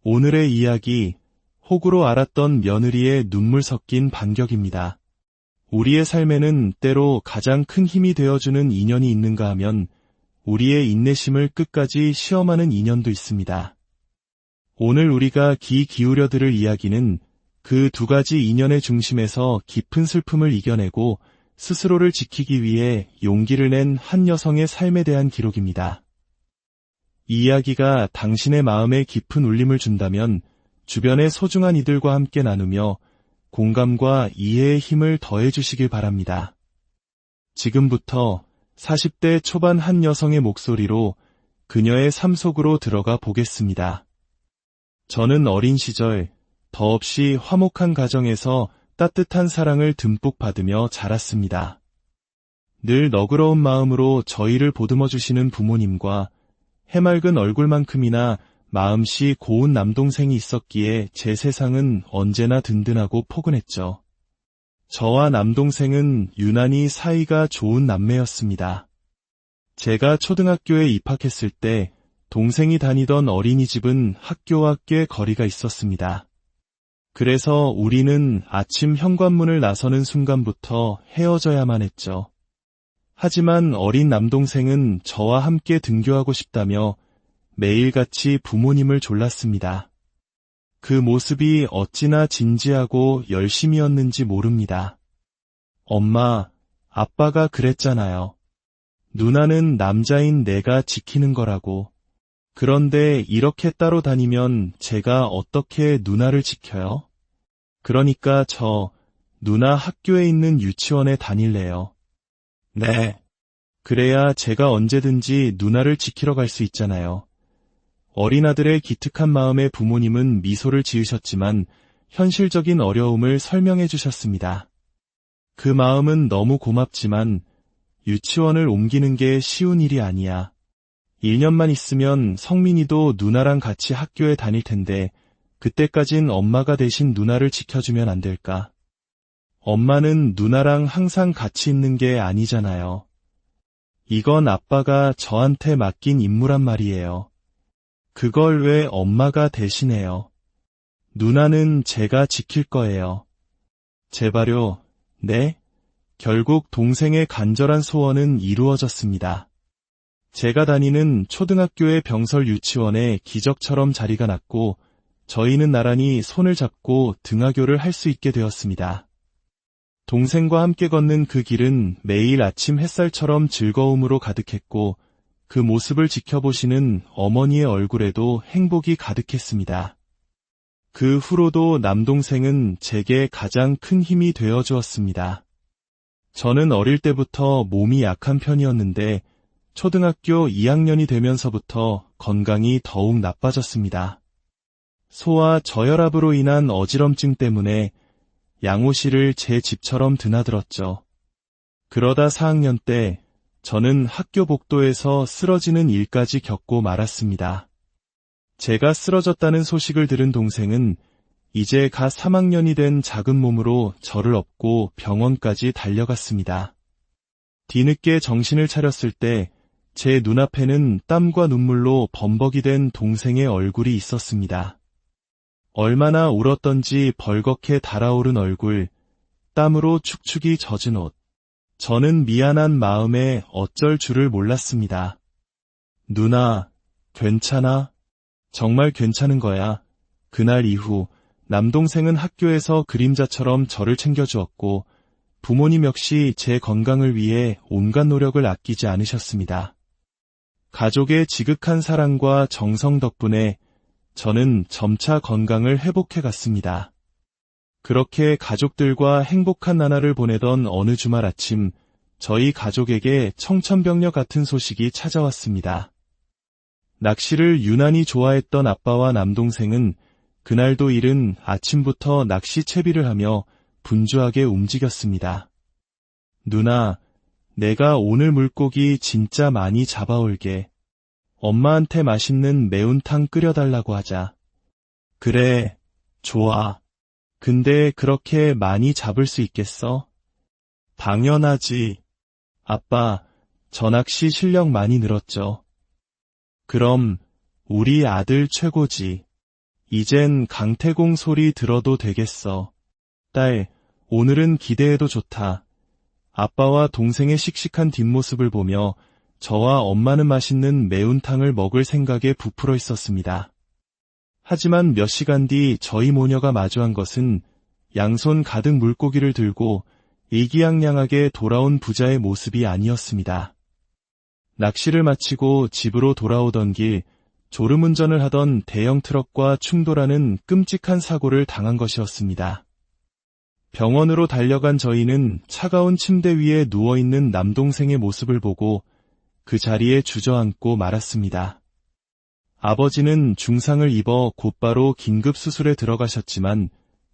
오늘의 이야기, 혹으로 알았던 며느리의 눈물 섞인 반격입니다. 우리의 삶에는 때로 가장 큰 힘이 되어주는 인연이 있는가 하면 우리의 인내심을 끝까지 시험하는 인연도 있습니다. 오늘 우리가 귀 기울여 들을 이야기는 그 두 가지 인연의 중심에서 깊은 슬픔을 이겨내고 스스로를 지키기 위해 용기를 낸 한 여성의 삶에 대한 기록입니다. 이 이야기가 당신의 마음에 깊은 울림을 준다면 주변의 소중한 이들과 함께 나누며 공감과 이해의 힘을 더해주시길 바랍니다. 지금부터 40대 초반 한 여성의 목소리로 그녀의 삶 속으로 들어가 보겠습니다. 저는 어린 시절 더없이 화목한 가정에서 따뜻한 사랑을 듬뿍 받으며 자랐습니다. 늘 너그러운 마음으로 저희를 보듬어 주시는 부모님과 해맑은 얼굴만큼이나 마음씨 고운 남동생이 있었기에 제 세상은 언제나 든든하고 포근했죠. 저와 남동생은 유난히 사이가 좋은 남매였습니다. 제가 초등학교에 입학했을 때 동생이 다니던 어린이집은 학교와 꽤 거리가 있었습니다. 그래서 우리는 아침 현관문을 나서는 순간부터 헤어져야만 했죠. 하지만 어린 남동생은 저와 함께 등교하고 싶다며 매일같이 부모님을 졸랐습니다. 그 모습이 어찌나 진지하고 열심이었는지 모릅니다. 엄마, 아빠가 그랬잖아요. 누나는 남자인 내가 지키는 거라고. 그런데 이렇게 따로 다니면 제가 어떻게 누나를 지켜요? 그러니까 누나 학교에 있는 유치원에 다닐래요. 네. 그래야 제가 언제든지 누나를 지키러 갈 수 있잖아요. 어린아들의 기특한 마음에 부모님은 미소를 지으셨지만 현실적인 어려움을 설명해 주셨습니다. 그 마음은 너무 고맙지만 유치원을 옮기는 게 쉬운 일이 아니야. 1년만 있으면 성민이도 누나랑 같이 학교에 다닐 텐데 그때까진 엄마가 대신 누나를 지켜주면 안 될까? 엄마는 누나랑 항상 같이 있는 게 아니잖아요. 이건 아빠가 저한테 맡긴 임무란 말이에요. 그걸 왜 엄마가 대신해요? 누나는 제가 지킬 거예요. 제발요. 네? 결국 동생의 간절한 소원은 이루어졌습니다. 제가 다니는 초등학교의 병설 유치원에 기적처럼 자리가 났고 저희는 나란히 손을 잡고 등하교를 할 수 있게 되었습니다. 동생과 함께 걷는 그 길은 매일 아침 햇살처럼 즐거움으로 가득했고 그 모습을 지켜보시는 어머니의 얼굴에도 행복이 가득했습니다. 그 후로도 남동생은 제게 가장 큰 힘이 되어 주었습니다. 저는 어릴 때부터 몸이 약한 편이었는데 초등학교 2학년이 되면서부터 건강이 더욱 나빠졌습니다. 소화 저혈압으로 인한 어지럼증 때문에 양호실을 제 집처럼 드나들었죠. 그러다 4학년 때 저는 학교 복도에서 쓰러지는 일까지 겪고 말았습니다. 제가 쓰러졌다는 소식을 들은 동생은 이제 갓 3학년이 된 작은 몸으로 저를 업고 병원까지 달려갔습니다. 뒤늦게 정신을 차렸을 때 제 눈앞에는 땀과 눈물로 범벅이 된 동생의 얼굴이 있었습니다. 얼마나 울었던지 벌겋게 달아오른 얼굴, 땀으로 축축이 젖은 옷. 저는 미안한 마음에 어쩔 줄을 몰랐습니다. 누나, 괜찮아? 정말 괜찮은 거야. 그날 이후 남동생은 학교에서 그림자처럼 저를 챙겨주었고 부모님 역시 제 건강을 위해 온갖 노력을 아끼지 않으셨습니다. 가족의 지극한 사랑과 정성 덕분에 저는 점차 건강을 회복해 갔습니다. 그렇게 가족들과 행복한 나날을 보내던 어느 주말 아침, 저희 가족에게 청천벽력 같은 소식이 찾아왔습니다. 낚시를 유난히 좋아했던 아빠와 남동생은 그날도 이른 아침부터 낚시 채비를 하며 분주하게 움직였습니다. 누나, 내가 오늘 물고기 진짜 많이 잡아올게. 엄마한테 맛있는 매운탕 끓여달라고 하자. 그래, 좋아. 근데 그렇게 많이 잡을 수 있겠어? 당연하지. 아빠, 저 낚시 실력 많이 늘었죠. 그럼 우리 아들 최고지. 이젠 강태공 소리 들어도 되겠어. 딸, 오늘은 기대해도 좋다. 아빠와 동생의 씩씩한 뒷모습을 보며 저와 엄마는 맛있는 매운탕을 먹을 생각에 부풀어 있었습니다. 하지만 몇 시간 뒤 저희 모녀가 마주한 것은 양손 가득 물고기를 들고 의기양양하게 돌아온 부자의 모습이 아니었습니다. 낚시를 마치고 집으로 돌아오던 길 졸음운전을 하던 대형 트럭과 충돌하는 끔찍한 사고를 당한 것이었습니다. 병원으로 달려간 저희는 차가운 침대 위에 누워있는 남동생의 모습을 보고 그 자리에 주저앉고 말았습니다. 아버지는 중상을 입어 곧바로 긴급수술에 들어가셨지만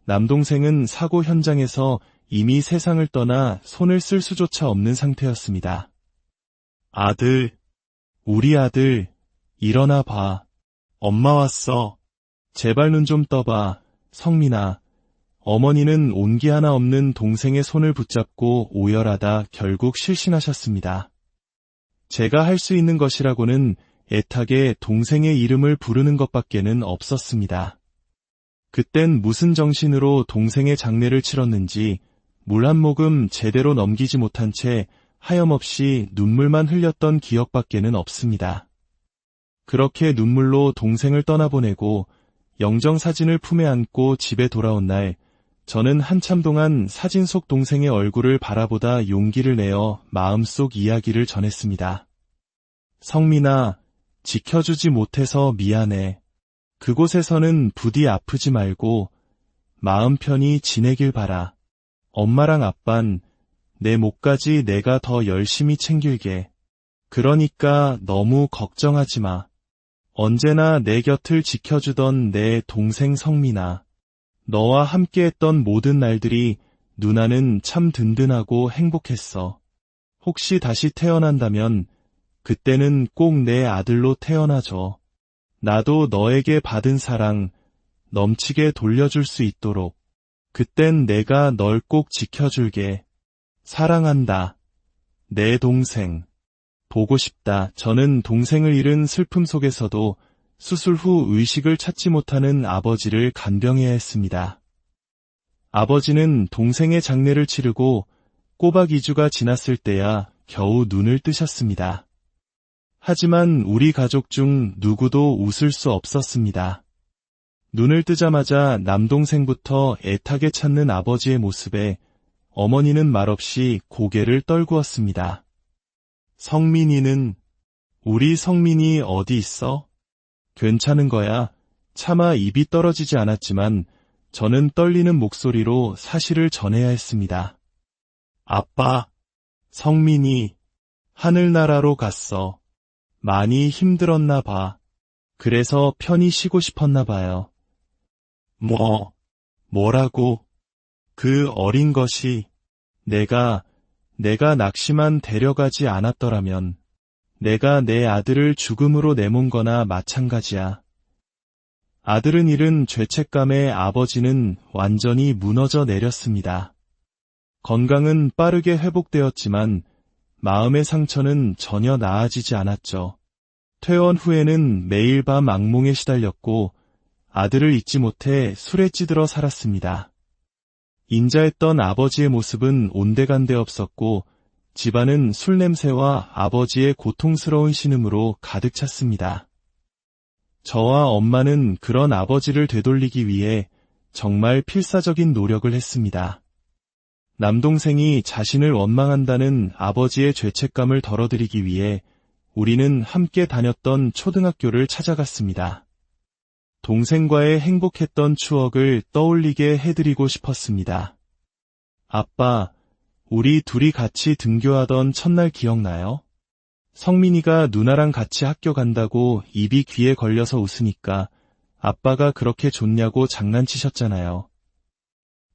남동생은 사고 현장에서 이미 세상을 떠나 손을 쓸 수조차 없는 상태였습니다. 아들, 우리 아들, 일어나 봐. 엄마 왔어. 제발 눈 좀 떠봐, 성민아. 어머니는 온기 하나 없는 동생의 손을 붙잡고 오열하다 결국 실신하셨습니다. 제가 할 수 있는 것이라고는 애타게 동생의 이름을 부르는 것밖에는 없었습니다. 그땐 무슨 정신으로 동생의 장례를 치렀는지 물 한 모금 제대로 넘기지 못한 채 하염없이 눈물만 흘렸던 기억밖에는 없습니다. 그렇게 눈물로 동생을 떠나보내고 영정사진을 품에 안고 집에 돌아온 날, 저는 한참 동안 사진 속 동생의 얼굴을 바라보다 용기를 내어 마음속 이야기를 전했습니다. 성민아, 지켜주지 못해서 미안해. 그곳에서는 부디 아프지 말고 마음 편히 지내길 바라. 엄마랑 아빤 내 목까지 내가 더 열심히 챙길게. 그러니까 너무 걱정하지 마. 언제나 내 곁을 지켜주던 내 동생 성민아. 너와 함께했던 모든 날들이 누나는 참 든든하고 행복했어. 혹시 다시 태어난다면 그때는 꼭 내 아들로 태어나줘. 나도 너에게 받은 사랑 넘치게 돌려줄 수 있도록. 그땐 내가 널 꼭 지켜줄게. 사랑한다. 내 동생. 보고 싶다. 저는 동생을 잃은 슬픔 속에서도 수술 후 의식을 찾지 못하는 아버지를 간병해야 했습니다. 아버지는 동생의 장례를 치르고 꼬박 2주가 지났을 때야 겨우 눈을 뜨셨습니다. 하지만 우리 가족 중 누구도 웃을 수 없었습니다. 눈을 뜨자마자 남동생부터 애타게 찾는 아버지의 모습에 어머니는 말없이 고개를 떨구었습니다. 성민이는? 우리 성민이 어디 있어? 괜찮은 거야. 차마 입이 떨어지지 않았지만 저는 떨리는 목소리로 사실을 전해야 했습니다. 아빠, 성민이 하늘나라로 갔어. 많이 힘들었나 봐. 그래서 편히 쉬고 싶었나 봐요. 뭐라고? 그 어린 것이 내가 낚시만 데려가지 않았더라면 내가 내 아들을 죽음으로 내몬 거나 마찬가지야. 아들은 잃은 죄책감에 아버지는 완전히 무너져 내렸습니다. 건강은 빠르게 회복되었지만 마음의 상처는 전혀 나아지지 않았죠. 퇴원 후에는 매일 밤 악몽에 시달렸고 아들을 잊지 못해 술에 찌들어 살았습니다. 인자했던 아버지의 모습은 온데간데 없었고 집안은 술 냄새와 아버지의 고통스러운 신음으로 가득 찼습니다. 저와 엄마는 그런 아버지를 되돌리기 위해 정말 필사적인 노력을 했습니다. 남동생이 자신을 원망한다는 아버지의 죄책감을 덜어드리기 위해 우리는 함께 다녔던 초등학교를 찾아갔습니다. 동생과의 행복했던 추억을 떠올리게 해드리고 싶었습니다. 아빠, 우리 둘이 같이 등교하던 첫날 기억나요? 성민이가 누나랑 같이 학교 간다고 입이 귀에 걸려서 웃으니까 아빠가 그렇게 좋냐고 장난치셨잖아요.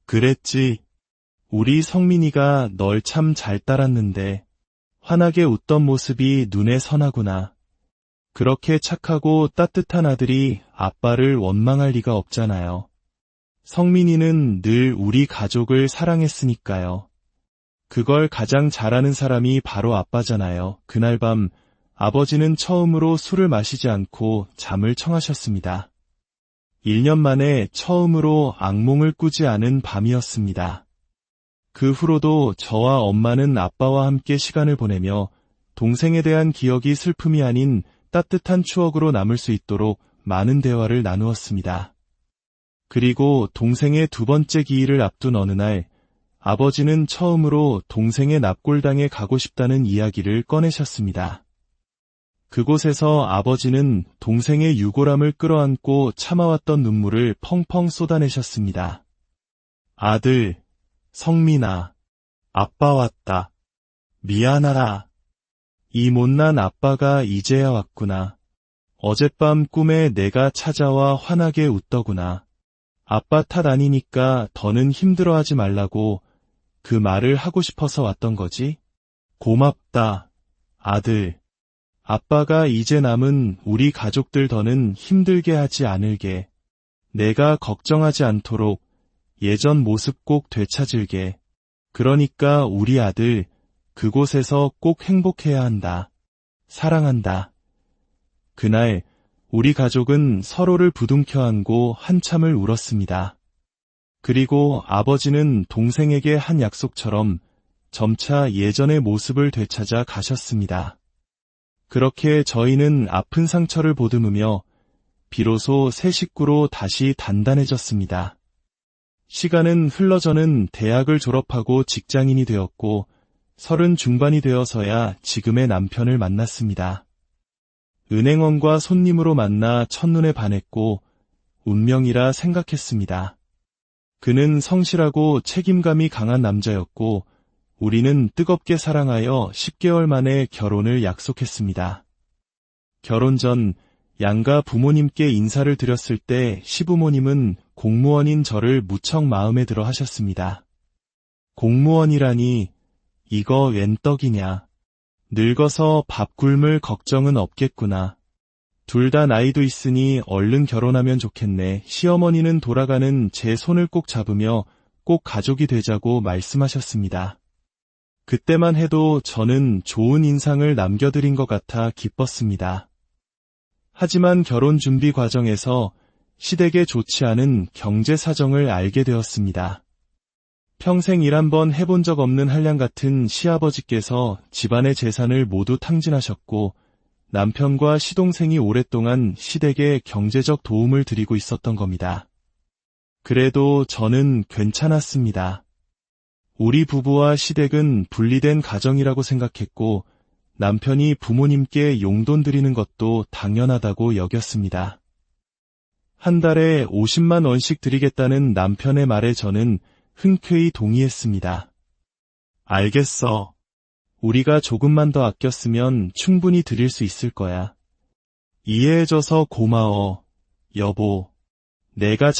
그랬지. 우리 성민이가 널 참 잘 따랐는데 환하게 웃던 모습이 눈에 선하구나. 그렇게 착하고 따뜻한 아들이 아빠를 원망할 리가 없잖아요. 성민이는 늘 우리 가족을 사랑했으니까요. 그걸 가장 잘하는 사람이 바로 아빠잖아요. 그날 밤 아버지는 처음으로 술을 마시지 않고 잠을 청하셨습니다. 1년 만에 처음으로 악몽을 꾸지 않은 밤이었습니다. 그 후로도 저와 엄마는 아빠와 함께 시간을 보내며 동생에 대한 기억이 슬픔이 아닌 따뜻한 추억으로 남을 수 있도록 많은 대화를 나누었습니다. 그리고 동생의 두 번째 기일을 앞둔 어느 날, 아버지는 처음으로 동생의 납골당에 가고 싶다는 이야기를 꺼내셨습니다. 그곳에서 아버지는 동생의 유골함을 끌어안고 참아왔던 눈물을 펑펑 쏟아내셨습니다. 아들, 성민아, 아빠 왔다. 미안하라. 이 못난 아빠가 이제야 왔구나. 어젯밤 꿈에 내가 찾아와 환하게 웃더구나. 아빠 탓 아니니까 더는 힘들어하지 말라고 그 말을 하고 싶어서 왔던 거지? 고맙다, 아들. 아빠가 이제 남은 우리 가족들 더는 힘들게 하지 않을게. 내가 걱정하지 않도록 예전 모습 꼭 되찾을게. 그러니까 우리 아들 그곳에서 꼭 행복해야 한다. 사랑한다. 그날 우리 가족은 서로를 부둥켜 안고 한참을 울었습니다. 그리고 아버지는 동생에게 한 약속처럼 점차 예전의 모습을 되찾아 가셨습니다. 그렇게 저희는 아픈 상처를 보듬으며 비로소 새 식구로 다시 단단해졌습니다. 시간은 흘러 저는 대학을 졸업하고 직장인이 되었고 30 중반이 되어서야 지금의 남편을 만났습니다. 은행원과 손님으로 만나 첫눈에 반했고 운명이라 생각했습니다. 그는 성실하고 책임감이 강한 남자였고 우리는 뜨겁게 사랑하여 10개월 만에 결혼을 약속했습니다. 결혼 전 양가 부모님께 인사를 드렸을 때 시부모님은 공무원인 저를 무척 마음에 들어 하셨습니다. 공무원이라니 이거 웬 떡이냐. 늙어서 밥 굶을 걱정은 없겠구나. 둘 다 나이도 있으니 얼른 결혼하면 좋겠네. 시어머니는 돌아가는 제 손을 꼭 잡으며 꼭 가족이 되자고 말씀하셨습니다. 그때만 해도 저는 좋은 인상을 남겨드린 것 같아 기뻤습니다. 하지만 결혼 준비 과정에서 시댁에 좋지 않은 경제 사정을 알게 되었습니다. 평생 일 한번 해본 적 없는 한량 같은 시아버지께서 집안의 재산을 모두 탕진하셨고 남편과 시동생이 오랫동안 시댁에 경제적 도움을 드리고 있었던 겁니다. 그래도 저는 괜찮았습니다. 우리 부부와 시댁은 분리된 가정이라고 생각했고 남편이 부모님께 용돈 드리는 것도 당연하다고 여겼습니다. 한 달에 50만 원씩 드리겠다는 남편의 말에 저는 흔쾌히 동의했습니다. 알겠어. 우리가 조금만 더 아꼈으면 충분히 드릴 수 있을 거야. 이해해줘서 고마워, 여보. 내가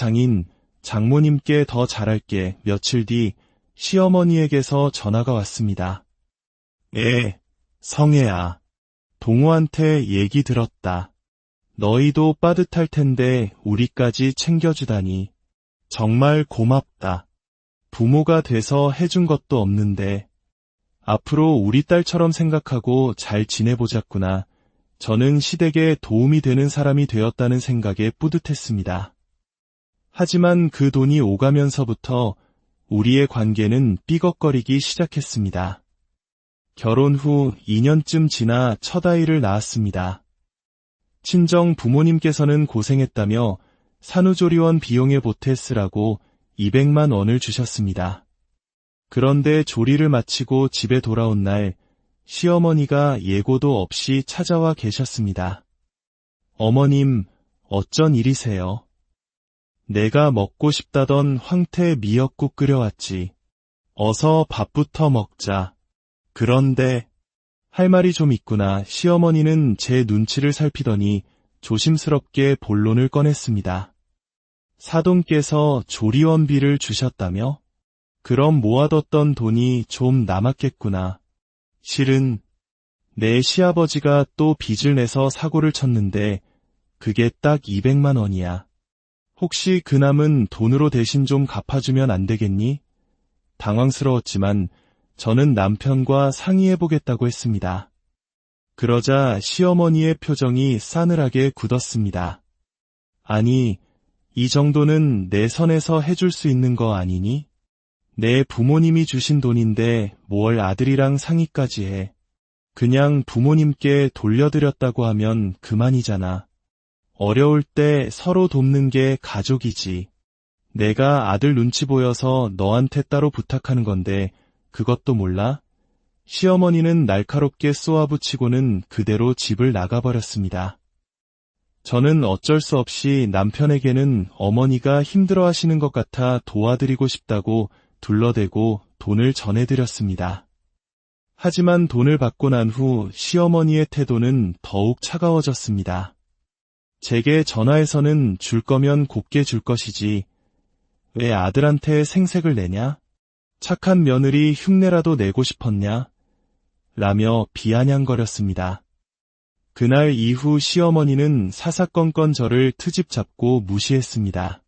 장모님께 더 잘할게. 며칠 뒤 시어머니에게서 전화가 왔습니다. 성혜야. 동호한테 얘기 들었다. 너희도 빠듯할 텐데 우리까지 챙겨주다니. 정말 고맙다. 부모가 돼서 해준 것도 없는데 앞으로 우리 딸처럼 생각하고 잘 지내보자꾸나. 저는 시댁에 도움이 되는 사람이 되었다는 생각에 뿌듯했습니다. 하지만 그 돈이 오가면서부터 우리의 관계는 삐걱거리기 시작했습니다. 결혼 후 2년쯤 지나 첫 아이를 낳았습니다. 친정 부모님께서는 고생했다며 산후조리원 비용에 보태 쓰라고 200만 원을 주셨습니다. 그런데 조리를 마치고 집에 돌아온 날 시어머니가 예고도 없이 찾아와 계셨습니다. 어머님, 어쩐 일이세요? 내가 먹고 싶다던 황태 미역국 끓여왔지. 어서 밥부터 먹자. 그런데 할 말이 좀 있구나. 시어머니는 제 눈치를 살피더니 조심스럽게 본론을 꺼냈습니다. 사돈께서 조리원비를 주셨다며? 그럼 모아뒀던 돈이 좀 남았겠구나. 실은 내 시아버지가 또 빚을 내서 사고를 쳤는데 그게 딱 200만 원이야. 혹시 그 남은 돈으로 대신 좀 갚아주면 안 되겠니? 당황스러웠지만 저는 남편과 상의해보겠다고 했습니다. 그러자 시어머니의 표정이 싸늘하게 굳었습니다. 아니, 이 정도는 내 선에서 해줄 수 있는 거 아니니? 내 부모님이 주신 돈인데 뭘 아들이랑 상의까지 해. 그냥 부모님께 돌려드렸다고 하면 그만이잖아. 어려울 때 서로 돕는 게 가족이지. 내가 아들 눈치 보여서 너한테 따로 부탁하는 건데 그것도 몰라? 시어머니는 날카롭게 쏘아붙이고는 그대로 집을 나가버렸습니다. 저는 어쩔 수 없이 남편에게는 어머니가 힘들어하시는 것 같아 도와드리고 싶다고 둘러대고 돈을 전해드렸습니다. 하지만 돈을 받고 난 후 시어머니의 태도는 더욱 차가워졌습니다. 제게 전화해서는 줄 거면 곱게 줄 것이지 왜 아들한테 생색을 내냐? 착한 며느리 흉내라도 내고 싶었냐? 라며 비아냥거렸습니다. 그날 이후 시어머니는 사사건건 저를 트집 잡고 무시했습니다.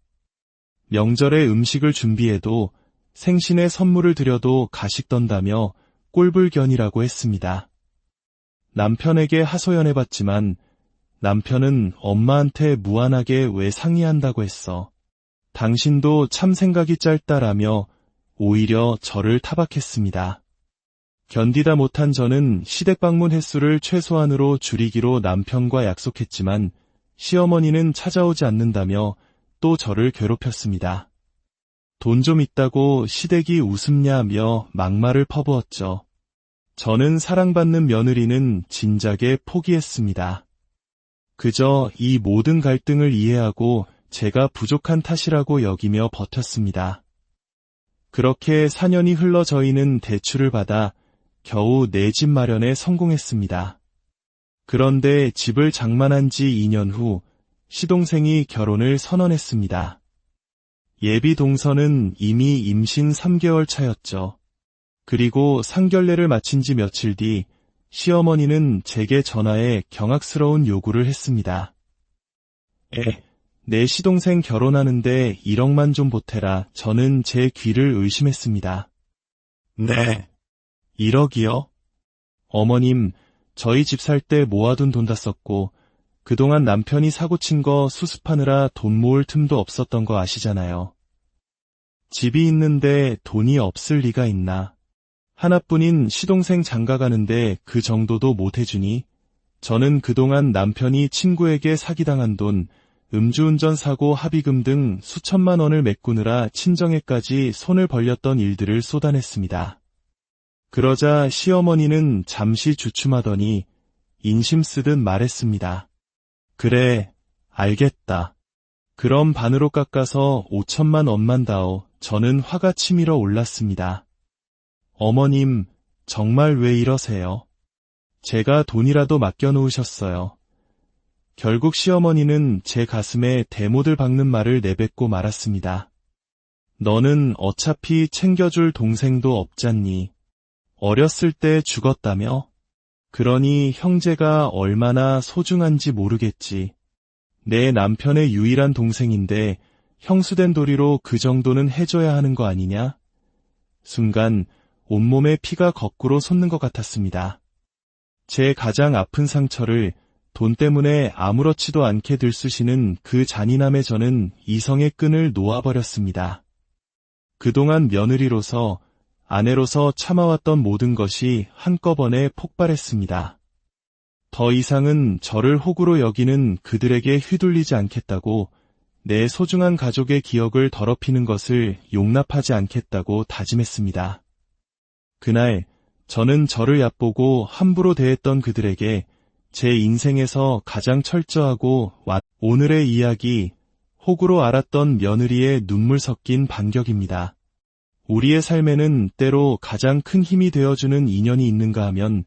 명절에 음식을 준비해도 생신에 선물을 드려도 가식 던다며 꼴불견이라고 했습니다. 남편에게 하소연해봤지만 남편은 엄마한테 무안하게 왜 상의한다고 했어. 당신도 참 생각이 짧다라며 오히려 저를 타박했습니다. 견디다 못한 저는 시댁 방문 횟수를 최소한으로 줄이기로 남편과 약속했지만 시어머니는 찾아오지 않는다며 또 저를 괴롭혔습니다. 돈 좀 있다고 시댁이 웃음냐며 막말을 퍼부었죠. 저는 사랑받는 며느리는 진작에 포기했습니다. 그저 이 모든 갈등을 이해하고 제가 부족한 탓이라고 여기며 버텼습니다. 그렇게 4년이 흘러 저희는 대출을 받아 겨우 내 집 마련에 성공했습니다. 그런데 집을 장만한 지 2년 후 시동생이 결혼을 선언했습니다. 예비 동서는 이미 임신 3개월 차였죠. 그리고 상견례를 마친 지 며칠 뒤 시어머니는 제게 전화해 경악스러운 요구를 했습니다. 내 시동생 결혼하는데 1억만 좀 보태라. 저는 제 귀를 의심했습니다. 네. 1억이요? 어머님, 저희 집 살 때 모아둔 돈 다 썼고 그동안 남편이 사고친 거 수습하느라 돈 모을 틈도 없었던 거 아시잖아요. 집이 있는데 돈이 없을 리가 있나. 하나뿐인 시동생 장가가는데 그 정도도 못 해주니? 저는 그동안 남편이 친구에게 사기당한 돈, 음주운전 사고 합의금 등 수천만 원을 메꾸느라 친정에까지 손을 벌렸던 일들을 쏟아냈습니다. 그러자 시어머니는 잠시 주춤하더니 인심 쓰듯 말했습니다. 그래, 알겠다. 그럼 반으로 깎아서 5천만 원만 다오. 저는 화가 치밀어 올랐습니다. 어머님, 정말 왜 이러세요? 제가 돈이라도 맡겨놓으셨어요. 결국 시어머니는 제 가슴에 대못을 박는 말을 내뱉고 말았습니다. 너는 어차피 챙겨줄 동생도 없잖니. 어렸을 때 죽었다며? 그러니 형제가 얼마나 소중한지 모르겠지. 내 남편의 유일한 동생인데 형수된 도리로 그 정도는 해줘야 하는 거 아니냐? 순간 온몸에 피가 거꾸로 솟는 것 같았습니다. 제 가장 아픈 상처를 돈 때문에 아무렇지도 않게 들쑤시는 그 잔인함에 저는 이성의 끈을 놓아버렸습니다. 그동안 며느리로서, 아내로서 참아왔던 모든 것이 한꺼번에 폭발했습니다. 더 이상은 저를 호구로 여기는 그들에게 휘둘리지 않겠다고, 내 소중한 가족의 기억을 더럽히는 것을 용납하지 않겠다고 다짐했습니다. 그날 저는 저를 얕보고 함부로 대했던 그들에게 제 인생에서 가장 철저하고 오늘의 이야기, 호구로 알았던 며느리의 눈물 섞인 반격입니다. 우리의 삶에는 때로 가장 큰 힘이 되어주는 인연이 있는가 하면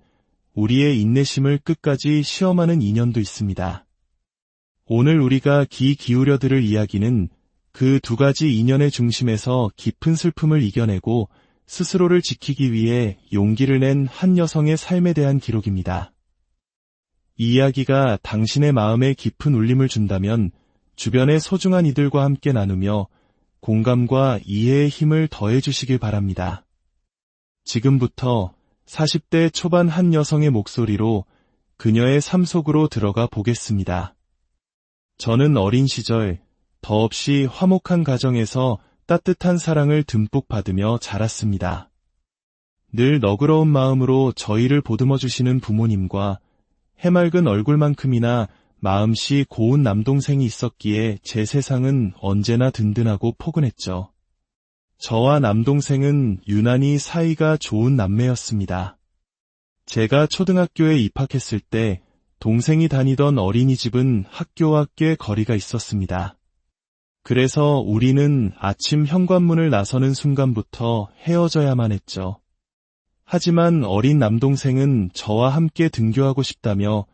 우리의 인내심을 끝까지 시험하는 인연도 있습니다. 오늘 우리가 귀 기울여 들을 이야기는 그 두 가지 인연의 중심에서 깊은 슬픔을 이겨내고 스스로를 지키기 위해 용기를 낸 한 여성의 삶에 대한 기록입니다. 이 이야기가 당신의 마음에 깊은 울림을 준다면 주변의 소중한 이들과 함께 나누며 공감과 이해의 힘을 더해주시길 바랍니다. 지금부터 40대 초반 한 여성의 목소리로 그녀의 삶 속으로 들어가 보겠습니다. 저는 어린 시절 더없이 화목한 가정에서 따뜻한 사랑을 듬뿍 받으며 자랐습니다. 늘 너그러운 마음으로 저희를 보듬어 주시는 부모님과 해맑은 얼굴만큼이나 마음씨 고운 남동생이 있었기에 제 세상은 언제나 든든하고 포근했죠. 저와 남동생은 유난히 사이가 좋은 남매였습니다. 제가 초등학교에 입학했을 때 동생이 다니던 어린이집은 학교와 꽤 거리가 있었습니다. 그래서 우리는 아침 현관문을 나서는 순간부터 헤어져야만 했죠. 하지만 어린 남동생은 저와 함께 등교하고 싶다며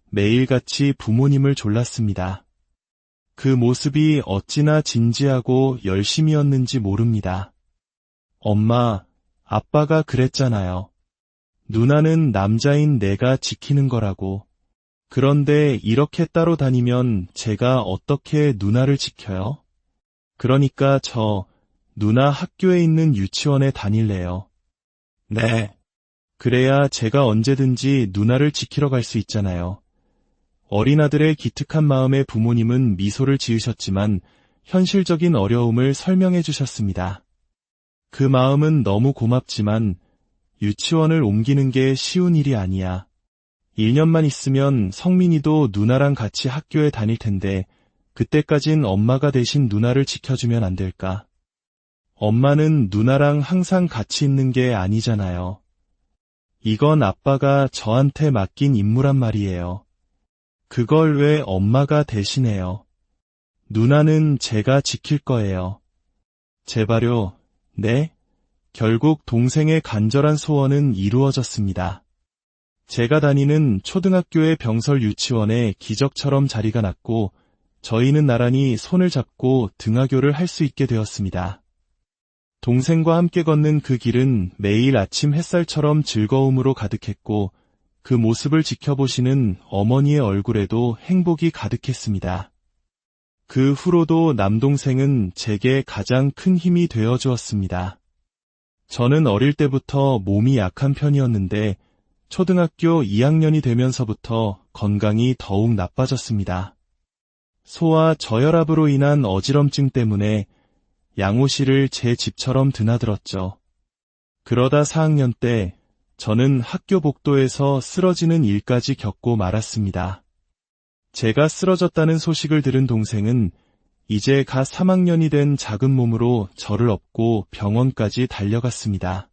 매일같이 부모님을 졸랐습니다. 그 모습이 어찌나 진지하고 열심이었는지 모릅니다. 엄마, 아빠가 그랬잖아요. 누나는 남자인 내가 지키는 거라고. 그런데 이렇게 따로 다니면 제가 어떻게 누나를 지켜요? 그러니까 누나 학교에 있는 유치원에 다닐래요. 네. 그래야 제가 언제든지 누나를 지키러 갈 수 있잖아요. 어린아들의 기특한 마음에 부모님은 미소를 지으셨지만 현실적인 어려움을 설명해 주셨습니다. 그 마음은 너무 고맙지만 유치원을 옮기는 게 쉬운 일이 아니야. 1년만 있으면 성민이도 누나랑 같이 학교에 다닐 텐데 그때까진 엄마가 대신 누나를 지켜주면 안 될까? 엄마는 누나랑 항상 같이 있는 게 아니잖아요. 이건 아빠가 저한테 맡긴 임무란 말이에요. 그걸 왜 엄마가 대신해요? 누나는 제가 지킬 거예요. 제발요. 네? 결국 동생의 간절한 소원은 이루어졌습니다. 제가 다니는 초등학교의 병설 유치원에 기적처럼 자리가 났고 저희는 나란히 손을 잡고 등하교를 할 수 있게 되었습니다. 동생과 함께 걷는 그 길은 매일 아침 햇살처럼 즐거움으로 가득했고 그 모습을 지켜보시는 어머니의 얼굴에도 행복이 가득했습니다. 그 후로도 남동생은 제게 가장 큰 힘이 되어 주었습니다. 저는 어릴 때부터 몸이 약한 편이었는데 초등학교 2학년이 되면서부터 건강이 더욱 나빠졌습니다. 소화 저혈압으로 인한 어지럼증 때문에 양호실을 제 집처럼 드나들었죠. 그러다 4학년 때 저는 학교 복도에서 쓰러지는 일까지 겪고 말았습니다. 제가 쓰러졌다는 소식을 들은 동생은 이제 갓 3학년이 된 작은 몸으로 저를 업고 병원까지 달려갔습니다.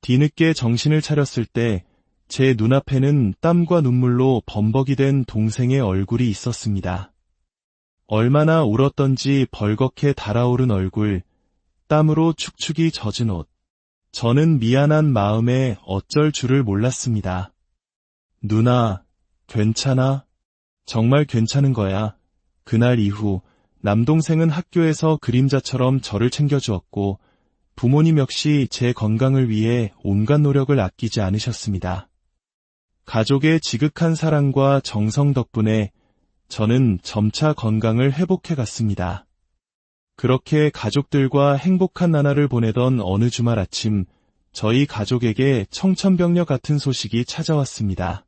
뒤늦게 정신을 차렸을 때 제 눈앞에는 땀과 눈물로 범벅이 된 동생의 얼굴이 있었습니다. 얼마나 울었던지 벌겋게 달아오른 얼굴, 땀으로 축축이 젖은 옷. 저는 미안한 마음에 어쩔 줄을 몰랐습니다. 누나, 괜찮아? 정말 괜찮은 거야. 그날 이후 남동생은 학교에서 그림자처럼 저를 챙겨주었고 부모님 역시 제 건강을 위해 온갖 노력을 아끼지 않으셨습니다. 가족의 지극한 사랑과 정성 덕분에 저는 점차 건강을 회복해 갔습니다. 그렇게 가족들과 행복한 나날을 보내던 어느 주말 아침, 저희 가족에게 청천벽력 같은 소식이 찾아왔습니다.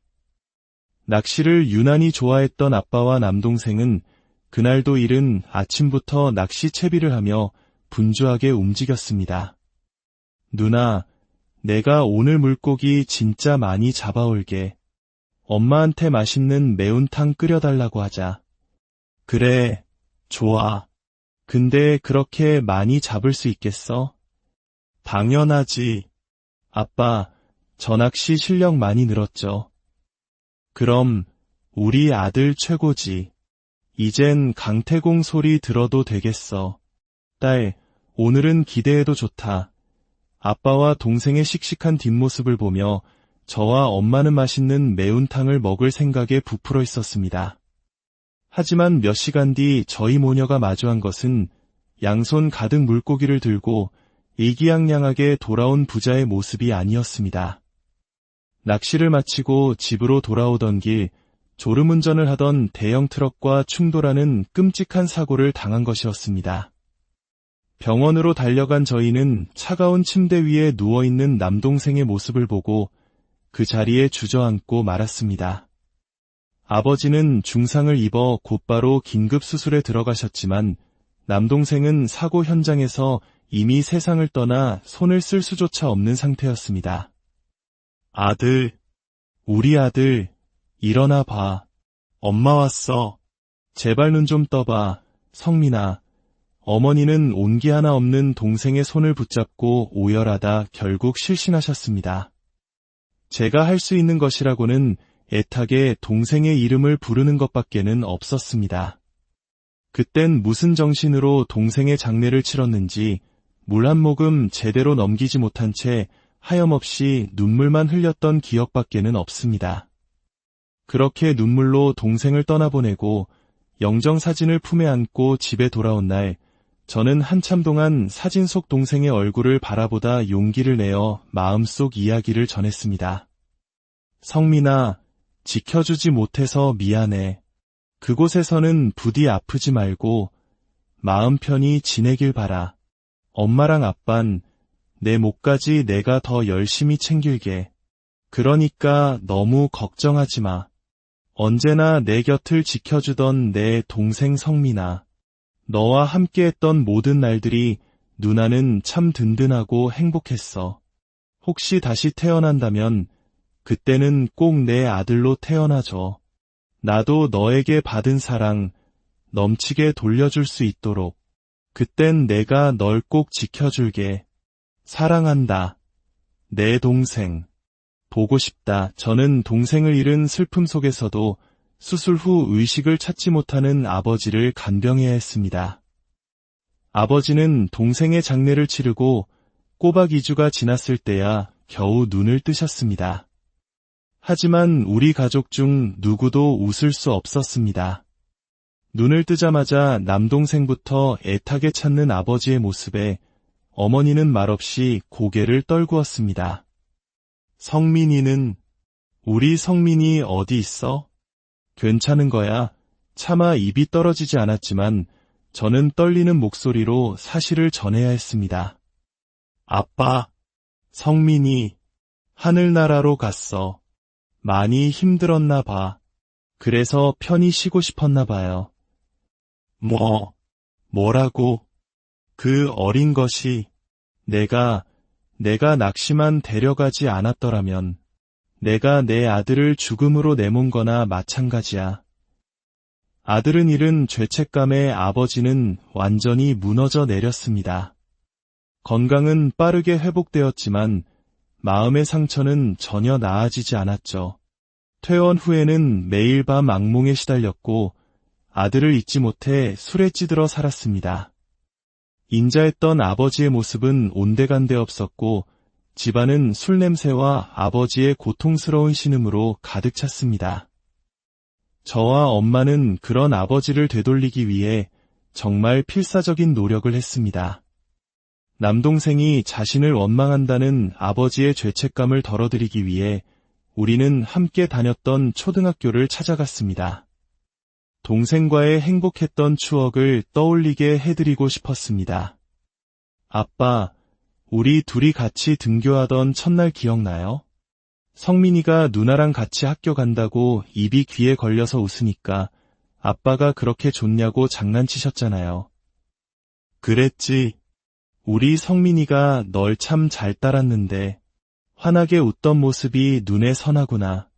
낚시를 유난히 좋아했던 아빠와 남동생은 그날도 이른 아침부터 낚시 채비를 하며 분주하게 움직였습니다. 누나, 내가 오늘 물고기 진짜 많이 잡아올게. 엄마한테 맛있는 매운탕 끓여달라고 하자. 그래, 좋아. 근데 그렇게 많이 잡을 수 있겠어? 당연하지. 아빠, 저 낚시 실력 많이 늘었죠. 그럼 우리 아들 최고지. 이젠 강태공 소리 들어도 되겠어. 딸, 오늘은 기대해도 좋다. 아빠와 동생의 씩씩한 뒷모습을 보며 저와 엄마는 맛있는 매운탕을 먹을 생각에 부풀어 있었습니다. 하지만 몇 시간 뒤 저희 모녀가 마주한 것은 양손 가득 물고기를 들고 의기양양하게 돌아온 부자의 모습이 아니었습니다. 낚시를 마치고 집으로 돌아오던 길 졸음운전을 하던 대형 트럭과 충돌하는 끔찍한 사고를 당한 것이었습니다. 병원으로 달려간 저희는 차가운 침대 위에 누워있는 남동생의 모습을 보고 그 자리에 주저앉고 말았습니다. 아버지는 중상을 입어 곧바로 긴급 수술에 들어가셨지만 남동생은 사고 현장에서 이미 세상을 떠나 손을 쓸 수조차 없는 상태였습니다. 아들, 우리 아들, 일어나 봐. 엄마 왔어. 제발 눈 좀 떠봐, 성민아. 어머니는 온기 하나 없는 동생의 손을 붙잡고 오열하다 결국 실신하셨습니다. 제가 할 수 있는 것이라고는 애타게 동생의 이름을 부르는 것밖에는 없었습니다. 그땐 무슨 정신으로 동생의 장례를 치렀는지 물 한 모금 제대로 넘기지 못한 채 하염없이 눈물만 흘렸던 기억밖에는 없습니다. 그렇게 눈물로 동생을 떠나보내고 영정사진을 품에 안고 집에 돌아온 날, 저는 한참 동안 사진 속 동생의 얼굴을 바라보다 용기를 내어 마음속 이야기를 전했습니다. 성민아, 지켜주지 못해서 미안해. 그곳에서는 부디 아프지 말고 마음 편히 지내길 바라. 엄마랑 아빤 내 목까지 내가 더 열심히 챙길게. 그러니까 너무 걱정하지 마. 언제나 내 곁을 지켜주던 내 동생 성민아. 너와 함께했던 모든 날들이 누나는 참 든든하고 행복했어. 혹시 다시 태어난다면 그때는 꼭 내 아들로 태어나줘. 나도 너에게 받은 사랑 넘치게 돌려줄 수 있도록. 그땐 내가 널 꼭 지켜줄게. 사랑한다. 내 동생. 보고 싶다. 저는 동생을 잃은 슬픔 속에서도 수술 후 의식을 찾지 못하는 아버지를 간병해야 했습니다. 아버지는 동생의 장례를 치르고 꼬박 2주가 지났을 때야 겨우 눈을 뜨셨습니다. 하지만 우리 가족 중 누구도 웃을 수 없었습니다. 눈을 뜨자마자 남동생부터 애타게 찾는 아버지의 모습에 어머니는 말없이 고개를 떨구었습니다. 성민이는? 우리 성민이 어디 있어? 괜찮은 거야. 차마 입이 떨어지지 않았지만 저는 떨리는 목소리로 사실을 전해야 했습니다. 아빠, 성민이 하늘나라로 갔어. 많이 힘들었나 봐. 그래서 편히 쉬고 싶었나 봐요. 뭐라고? 그 어린 것이 내가 낚시만 데려가지 않았더라면 내가 내 아들을 죽음으로 내몬 거나 마찬가지야. 아들은 잃은 죄책감에 아버지는 완전히 무너져 내렸습니다. 건강은 빠르게 회복되었지만 마음의 상처는 전혀 나아지지 않았죠. 퇴원 후에는 매일 밤 악몽에 시달렸고 아들을 잊지 못해 술에 찌들어 살았습니다. 인자했던 아버지의 모습은 온데간데 없었고 집안은 술 냄새와 아버지의 고통스러운 신음으로 가득 찼습니다. 저와 엄마는 그런 아버지를 되돌리기 위해 정말 필사적인 노력을 했습니다. 남동생이 자신을 원망한다는 아버지의 죄책감을 덜어드리기 위해 우리는 함께 다녔던 초등학교를 찾아갔습니다. 동생과의 행복했던 추억을 떠올리게 해드리고 싶었습니다. 아빠, 우리 둘이 같이 등교하던 첫날 기억나요? 성민이가 누나랑 같이 학교 간다고 입이 귀에 걸려서 웃으니까 아빠가 그렇게 좋냐고 장난치셨잖아요. 그랬지. 우리 성민이가 널 참 잘 따랐는데 환하게 웃던 모습이 눈에 선하구나.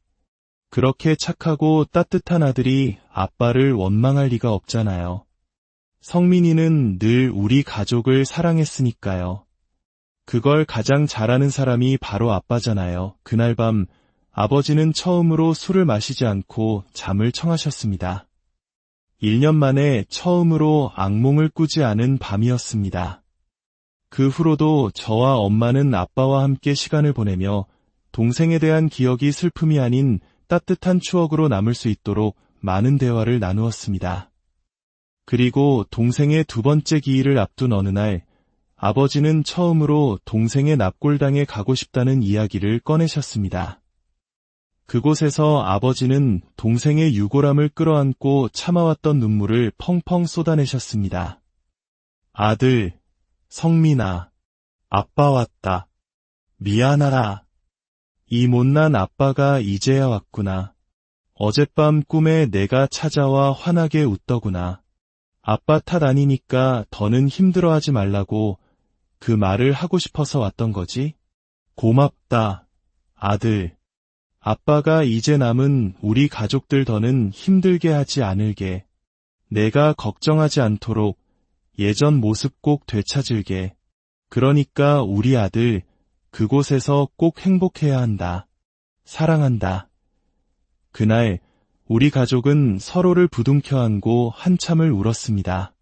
그렇게 착하고 따뜻한 아들이 아빠를 원망할 리가 없잖아요. 성민이는 늘 우리 가족을 사랑했으니까요. 그걸 가장 잘하는 사람이 바로 아빠잖아요. 그날 밤 아버지는 처음으로 술을 마시지 않고 잠을 청하셨습니다. 1년 만에 처음으로 악몽을 꾸지 않은 밤이었습니다. 그 후로도 저와 엄마는 아빠와 함께 시간을 보내며 동생에 대한 기억이 슬픔이 아닌 따뜻한 추억으로 남을 수 있도록 많은 대화를 나누었습니다. 그리고 동생의 두 번째 기일을 앞둔 어느 날 아버지는 처음으로 동생의 납골당에 가고 싶다는 이야기를 꺼내셨습니다. 그곳에서 아버지는 동생의 유골함을 끌어안고 참아왔던 눈물을 펑펑 쏟아내셨습니다. 아들, 성민아, 아빠 왔다. 미안하라. 이 못난 아빠가 이제야 왔구나. 어젯밤 꿈에 내가 찾아와 환하게 웃더구나. 아빠 탓 아니니까 더는 힘들어하지 말라고 그 말을 하고 싶어서 왔던 거지? 고맙다, 아들. 아빠가 이제 남은 우리 가족들 더는 힘들게 하지 않을게. 내가 걱정하지 않도록 예전 모습 꼭 되찾을게. 그러니까 우리 아들 그곳에서 꼭 행복해야 한다. 사랑한다. 그날 우리 가족은 서로를 부둥켜 안고 한참을 울었습니다.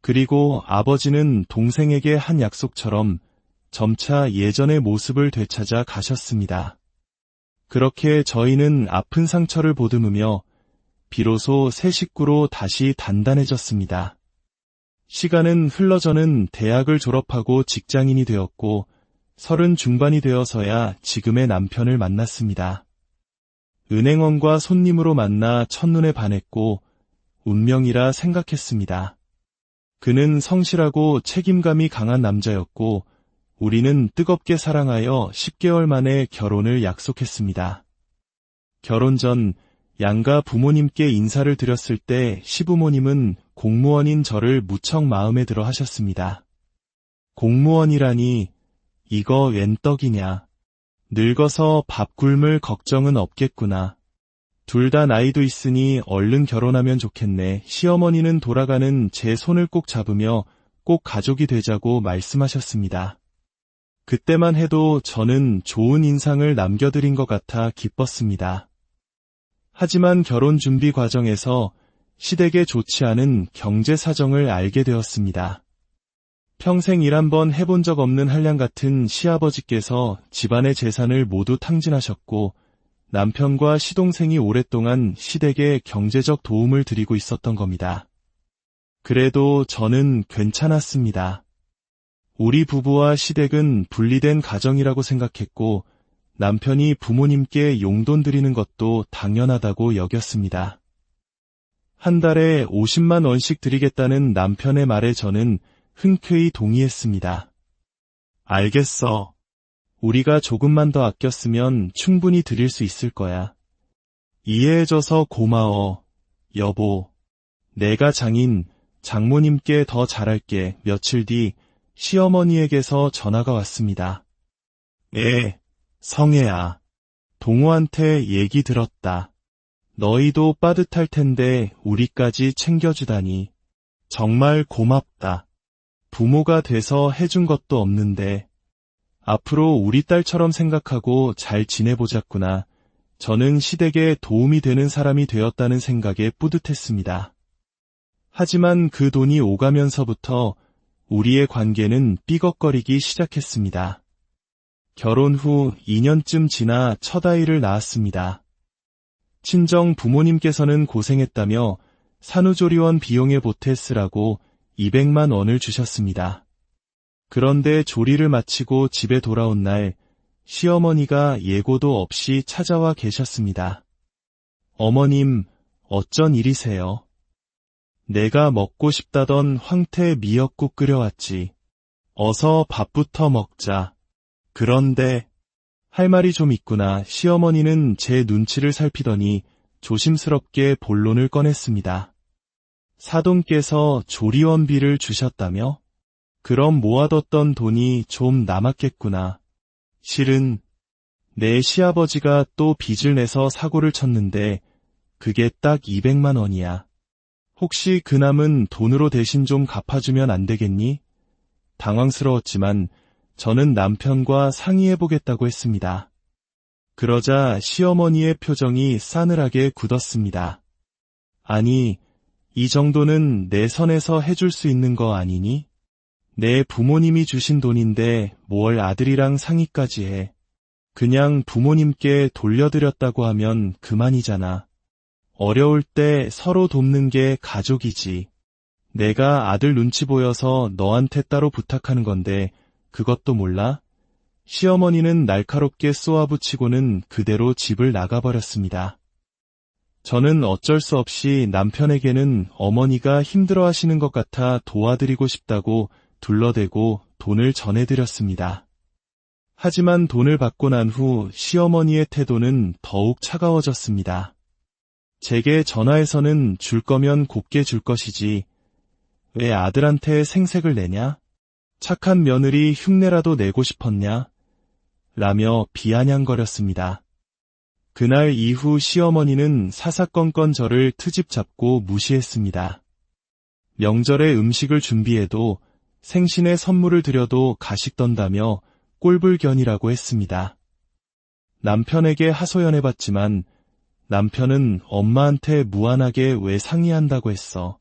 그리고 아버지는 동생에게 한 약속처럼 점차 예전의 모습을 되찾아 가셨습니다. 그렇게 저희는 아픈 상처를 보듬으며 비로소 새 식구로 다시 단단해졌습니다. 시간은 흘러 저는 대학을 졸업하고 직장인이 되었고 30 중반이 되어서야 지금의 남편을 만났습니다. 은행원과 손님으로 만나 첫눈에 반했고 운명이라 생각했습니다. 그는 성실하고 책임감이 강한 남자였고 우리는 뜨겁게 사랑하여 10개월 만에 결혼을 약속했습니다. 결혼 전 양가 부모님께 인사를 드렸을 때 시부모님은 공무원인 저를 무척 마음에 들어 하셨습니다. 공무원이라니 이거 웬 떡이냐. 늙어서 밥 굶을 걱정은 없겠구나. 둘 다 나이도 있으니 얼른 결혼하면 좋겠네. 시어머니는 돌아가는 제 손을 꼭 잡으며 꼭 가족이 되자고 말씀하셨습니다. 그때만 해도 저는 좋은 인상을 남겨드린 것 같아 기뻤습니다. 하지만 결혼 준비 과정에서 시댁에 좋지 않은 경제 사정을 알게 되었습니다. 평생 일 한번 해본 적 없는 한량 같은 시아버지께서 집안의 재산을 모두 탕진하셨고 남편과 시동생이 오랫동안 시댁에 경제적 도움을 드리고 있었던 겁니다. 그래도 저는 괜찮았습니다. 우리 부부와 시댁은 분리된 가정이라고 생각했고 남편이 부모님께 용돈 드리는 것도 당연하다고 여겼습니다. 한 달에 50만 원씩 드리겠다는 남편의 말에 저는 흔쾌히 동의했습니다. 알겠어. 우리가 조금만 더 아꼈으면 충분히 드릴 수 있을 거야. 이해해줘서 고마워, 여보. 내가 장인, 장모님께 더 잘할게. 며칠 뒤 시어머니에게서 전화가 왔습니다. 네, 성혜야. 동호한테 얘기 들었다. 너희도 빠듯할 텐데 우리까지 챙겨주다니. 정말 고맙다. 부모가 돼서 해준 것도 없는데 앞으로 우리 딸처럼 생각하고 잘 지내보자꾸나. 저는 시댁에 도움이 되는 사람이 되었다는 생각에 뿌듯했습니다. 하지만 그 돈이 오가면서부터 우리의 관계는 삐걱거리기 시작했습니다. 결혼 후 2년쯤 지나 첫 아이를 낳았습니다. 친정 부모님께서는 고생했다며 산후조리원 비용에 보태 쓰라고 200만 원을 주셨습니다. 그런데 조리를 마치고 집에 돌아온 날 시어머니가 예고도 없이 찾아와 계셨습니다. 어머님, 어쩐 일이세요? 내가 먹고 싶다던 황태 미역국 끓여왔지. 어서 밥부터 먹자. 그런데 할 말이 좀 있구나. 시어머니는 제 눈치를 살피더니 조심스럽게 본론을 꺼냈습니다. 사돈께서 조리원비를 주셨다며? 그럼 모아뒀던 돈이 좀 남았겠구나. 실은 내 시아버지가 또 빚을 내서 사고를 쳤는데 그게 딱 200만 원이야. 혹시 그 남은 돈으로 대신 좀 갚아주면 안 되겠니? 당황스러웠지만 저는 남편과 상의해보겠다고 했습니다. 그러자 시어머니의 표정이 싸늘하게 굳었습니다. 아니, 이 정도는 내 선에서 해줄 수 있는 거 아니니? 내 부모님이 주신 돈인데 뭘 아들이랑 상의까지 해. 그냥 부모님께 돌려드렸다고 하면 그만이잖아. 어려울 때 서로 돕는 게 가족이지. 내가 아들 눈치 보여서 너한테 따로 부탁하는 건데 그것도 몰라? 시어머니는 날카롭게 쏘아붙이고는 그대로 집을 나가버렸습니다. 저는 어쩔 수 없이 남편에게는 어머니가 힘들어하시는 것 같아 도와드리고 싶다고 둘러대고 돈을 전해드렸습니다. 하지만 돈을 받고 난 후 시어머니의 태도는 더욱 차가워졌습니다. 제게 전화해서는 줄 거면 곱게 줄 것이지. 왜 아들한테 생색을 내냐? 착한 며느리 흉내라도 내고 싶었냐? 라며 비아냥거렸습니다. 그날 이후 시어머니는 사사건건 저를 트집 잡고 무시했습니다. 명절에 음식을 준비해도 생신에 선물을 드려도 가식 던다며 꼴불견이라고 했습니다. 남편에게 하소연해봤지만 남편은 엄마한테 무안하게 왜 상의한다고 했어.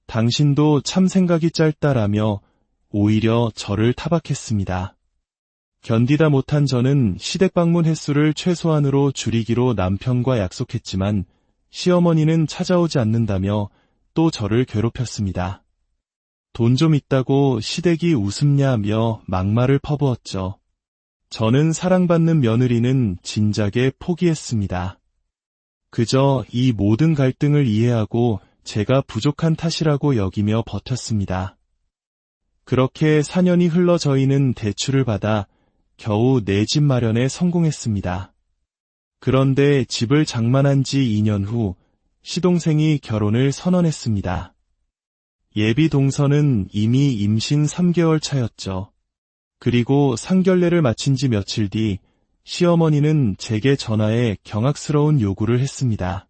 당신도 참 생각이 짧다라며 오히려 저를 타박했습니다. 견디다 못한 저는 시댁 방문 횟수를 최소한으로 줄이기로 남편과 약속했지만 시어머니는 찾아오지 않는다며 또 저를 괴롭혔습니다. 돈 좀 있다고 시댁이 웃음냐며 막말을 퍼부었죠. 저는 사랑받는 며느리는 진작에 포기했습니다. 그저 이 모든 갈등을 이해하고 제가 부족한 탓이라고 여기며 버텼습니다. 그렇게 4년이 흘러 저희는 대출을 받아 겨우 내 집 마련에 성공했습니다. 그런데 집을 장만한 지 2년 후 시동생이 결혼을 선언했습니다. 예비 동서는 이미 임신 3개월 차였죠. 그리고 상견례를 마친 지 며칠 뒤 시어머니는 제게 전화해 경악스러운 요구를 했습니다.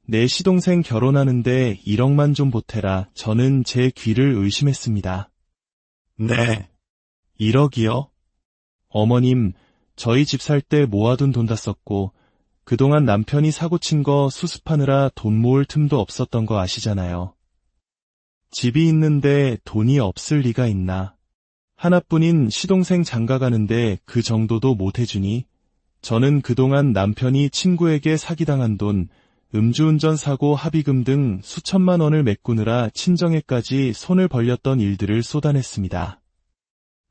내 시동생 결혼하는데 1억만 좀 보태라. 저는 제 귀를 의심했습니다. 네. 1억이요? 어머님, 저희 집 살 때 모아둔 돈 다 썼고 그동안 남편이 사고친 거 수습하느라 돈 모을 틈도 없었던 거 아시잖아요. 집이 있는데 돈이 없을 리가 있나. 하나뿐인 시동생 장가가는데 그 정도도 못 해주니? 저는 그동안 남편이 친구에게 사기당한 돈, 음주운전 사고 합의금 등 수천만 원을 메꾸느라 친정에까지 손을 벌렸던 일들을 쏟아냈습니다.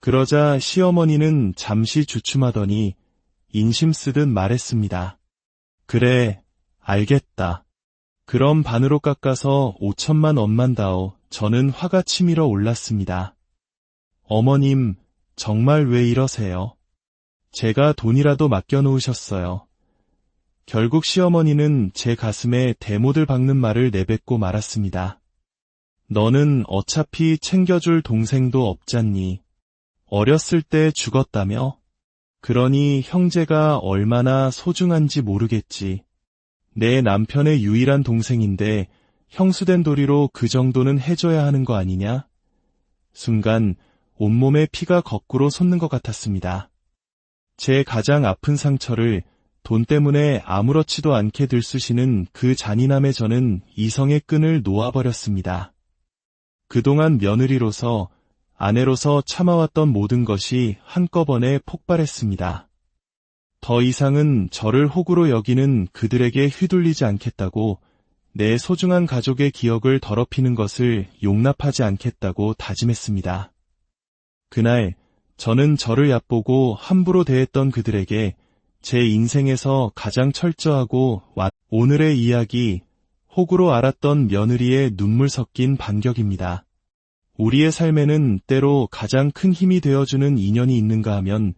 그러자 시어머니는 잠시 주춤하더니 인심 쓰듯 말했습니다. 그래, 알겠다. 그럼 반으로 깎아서 5천만 원만 다오. 저는 화가 치밀어 올랐습니다. 어머님, 정말 왜 이러세요? 제가 돈이라도 맡겨놓으셨어요. 결국 시어머니는 제 가슴에 대못을 박는 말을 내뱉고 말았습니다. 너는 어차피 챙겨줄 동생도 없잖니. 어렸을 때 죽었다며? 그러니 형제가 얼마나 소중한지 모르겠지. 내 남편의 유일한 동생인데 형수된 도리로 그 정도는 해줘야 하는 거 아니냐? 순간 온몸에 피가 거꾸로 솟는 것 같았습니다. 제 가장 아픈 상처를 돈 때문에 아무렇지도 않게 들쑤시는 그 잔인함에 저는 이성의 끈을 놓아버렸습니다. 그동안 며느리로서, 아내로서 참아왔던 모든 것이 한꺼번에 폭발했습니다. 더 이상은 저를 호구로 여기는 그들에게 휘둘리지 않겠다고, 내 소중한 가족의 기억을 더럽히는 것을 용납하지 않겠다고 다짐했습니다. 그날 저는 저를 얕보고 함부로 대했던 그들에게 제 인생에서 가장 철저하고 오늘의 이야기, 호구로 알았던 며느리의 눈물 섞인 반격입니다. 우리의 삶에는 때로 가장 큰 힘이 되어주는 인연이 있는가 하면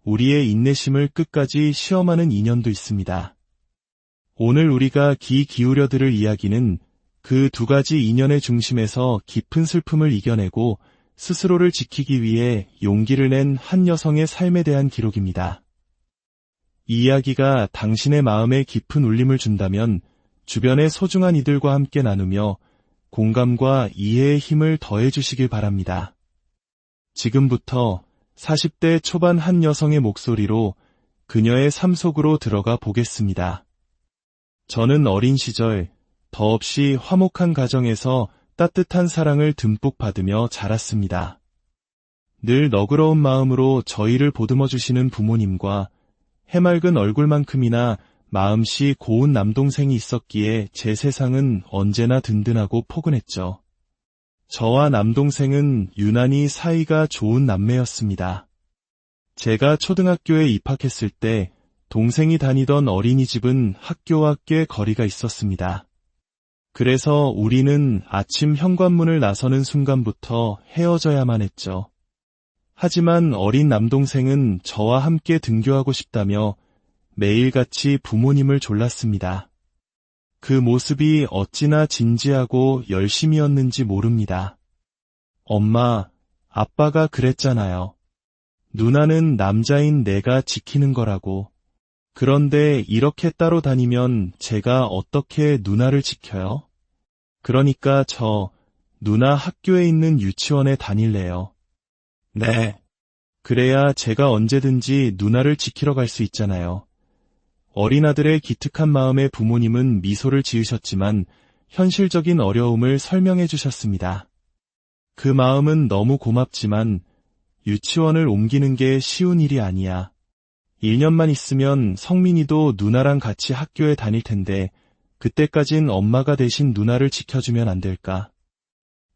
우리의 인내심을 끝까지 시험하는 인연도 있습니다. 오늘 우리가 귀 기울여 들을 이야기는 그 두 가지 인연의 중심에서 깊은 슬픔을 이겨내고 스스로를 지키기 위해 용기를 낸 한 여성의 삶에 대한 기록입니다. 이 이야기가 당신의 마음에 깊은 울림을 준다면 주변의 소중한 이들과 함께 나누며 공감과 이해의 힘을 더해주시길 바랍니다. 지금부터 40대 초반 한 여성의 목소리로 그녀의 삶 속으로 들어가 보겠습니다. 저는 어린 시절 더없이 화목한 가정에서 따뜻한 사랑을 듬뿍 받으며 자랐습니다. 늘 너그러운 마음으로 저희를 보듬어 주시는 부모님과 해맑은 얼굴만큼이나 마음씨 고운 남동생이 있었기에 제 세상은 언제나 든든하고 포근했죠. 저와 남동생은 유난히 사이가 좋은 남매였습니다. 제가 초등학교에 입학했을 때 동생이 다니던 어린이집은 학교와 꽤 거리가 있었습니다. 그래서 우리는 아침 현관문을 나서는 순간부터 헤어져야만 했죠. 하지만 어린 남동생은 저와 함께 등교하고 싶다며 매일같이 부모님을 졸랐습니다. 그 모습이 어찌나 진지하고 열심이었는지 모릅니다. 엄마, 아빠가 그랬잖아요. 누나는 남자인 내가 지키는 거라고. 그런데 이렇게 따로 다니면 제가 어떻게 누나를 지켜요? 그러니까 누나 학교에 있는 유치원에 다닐래요. 네. 그래야 제가 언제든지 누나를 지키러 갈 수 있잖아요. 어린아들의 기특한 마음에 부모님은 미소를 지으셨지만 현실적인 어려움을 설명해 주셨습니다. 그 마음은 너무 고맙지만 유치원을 옮기는 게 쉬운 일이 아니야. 1년만 있으면 성민이도 누나랑 같이 학교에 다닐 텐데 그때까진 엄마가 대신 누나를 지켜주면 안 될까?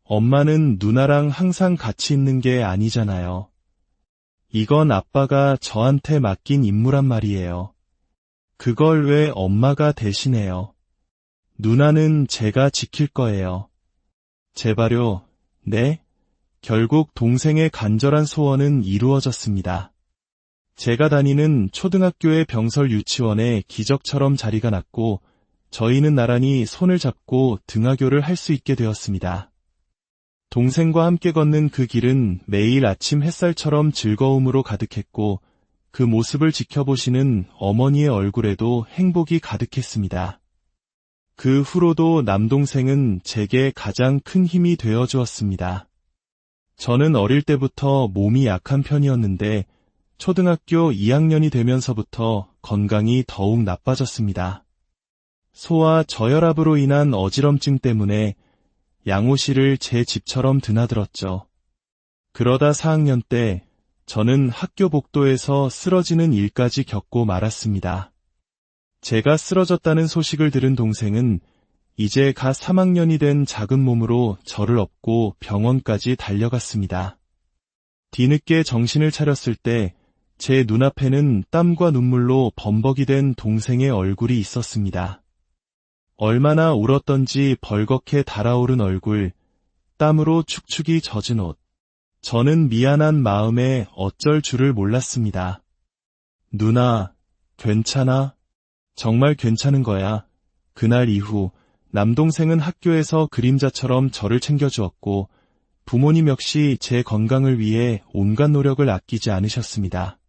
엄마는 누나랑 항상 같이 있는 게 아니잖아요. 이건 아빠가 저한테 맡긴 임무란 말이에요. 그걸 왜 엄마가 대신해요? 누나는 제가 지킬 거예요. 제발요. 네? 결국 동생의 간절한 소원은 이루어졌습니다. 제가 다니는 초등학교의 병설 유치원에 기적처럼 자리가 났고 저희는 나란히 손을 잡고 등하교를 할 수 있게 되었습니다. 동생과 함께 걷는 그 길은 매일 아침 햇살처럼 즐거움으로 가득했고 그 모습을 지켜보시는 어머니의 얼굴에도 행복이 가득했습니다. 그 후로도 남동생은 제게 가장 큰 힘이 되어 주었습니다. 저는 어릴 때부터 몸이 약한 편이었는데 초등학교 2학년이 되면서부터 건강이 더욱 나빠졌습니다. 소화 저혈압으로 인한 어지럼증 때문에 양호실을 제 집처럼 드나들었죠. 그러다 4학년 때 저는 학교 복도에서 쓰러지는 일까지 겪고 말았습니다. 제가 쓰러졌다는 소식을 들은 동생은 이제 갓 3학년이 된 작은 몸으로 저를 업고 병원까지 달려갔습니다. 뒤늦게 정신을 차렸을 때 제 눈앞에는 땀과 눈물로 범벅이 된 동생의 얼굴이 있었습니다. 얼마나 울었던지 벌겋게 달아오른 얼굴, 땀으로 축축이 젖은 옷. 저는 미안한 마음에 어쩔 줄을 몰랐습니다. 누나, 괜찮아? 정말 괜찮은 거야. 그날 이후 남동생은 학교에서 그림자처럼 저를 챙겨주었고 부모님 역시 제 건강을 위해 온갖 노력을 아끼지 않으셨습니다.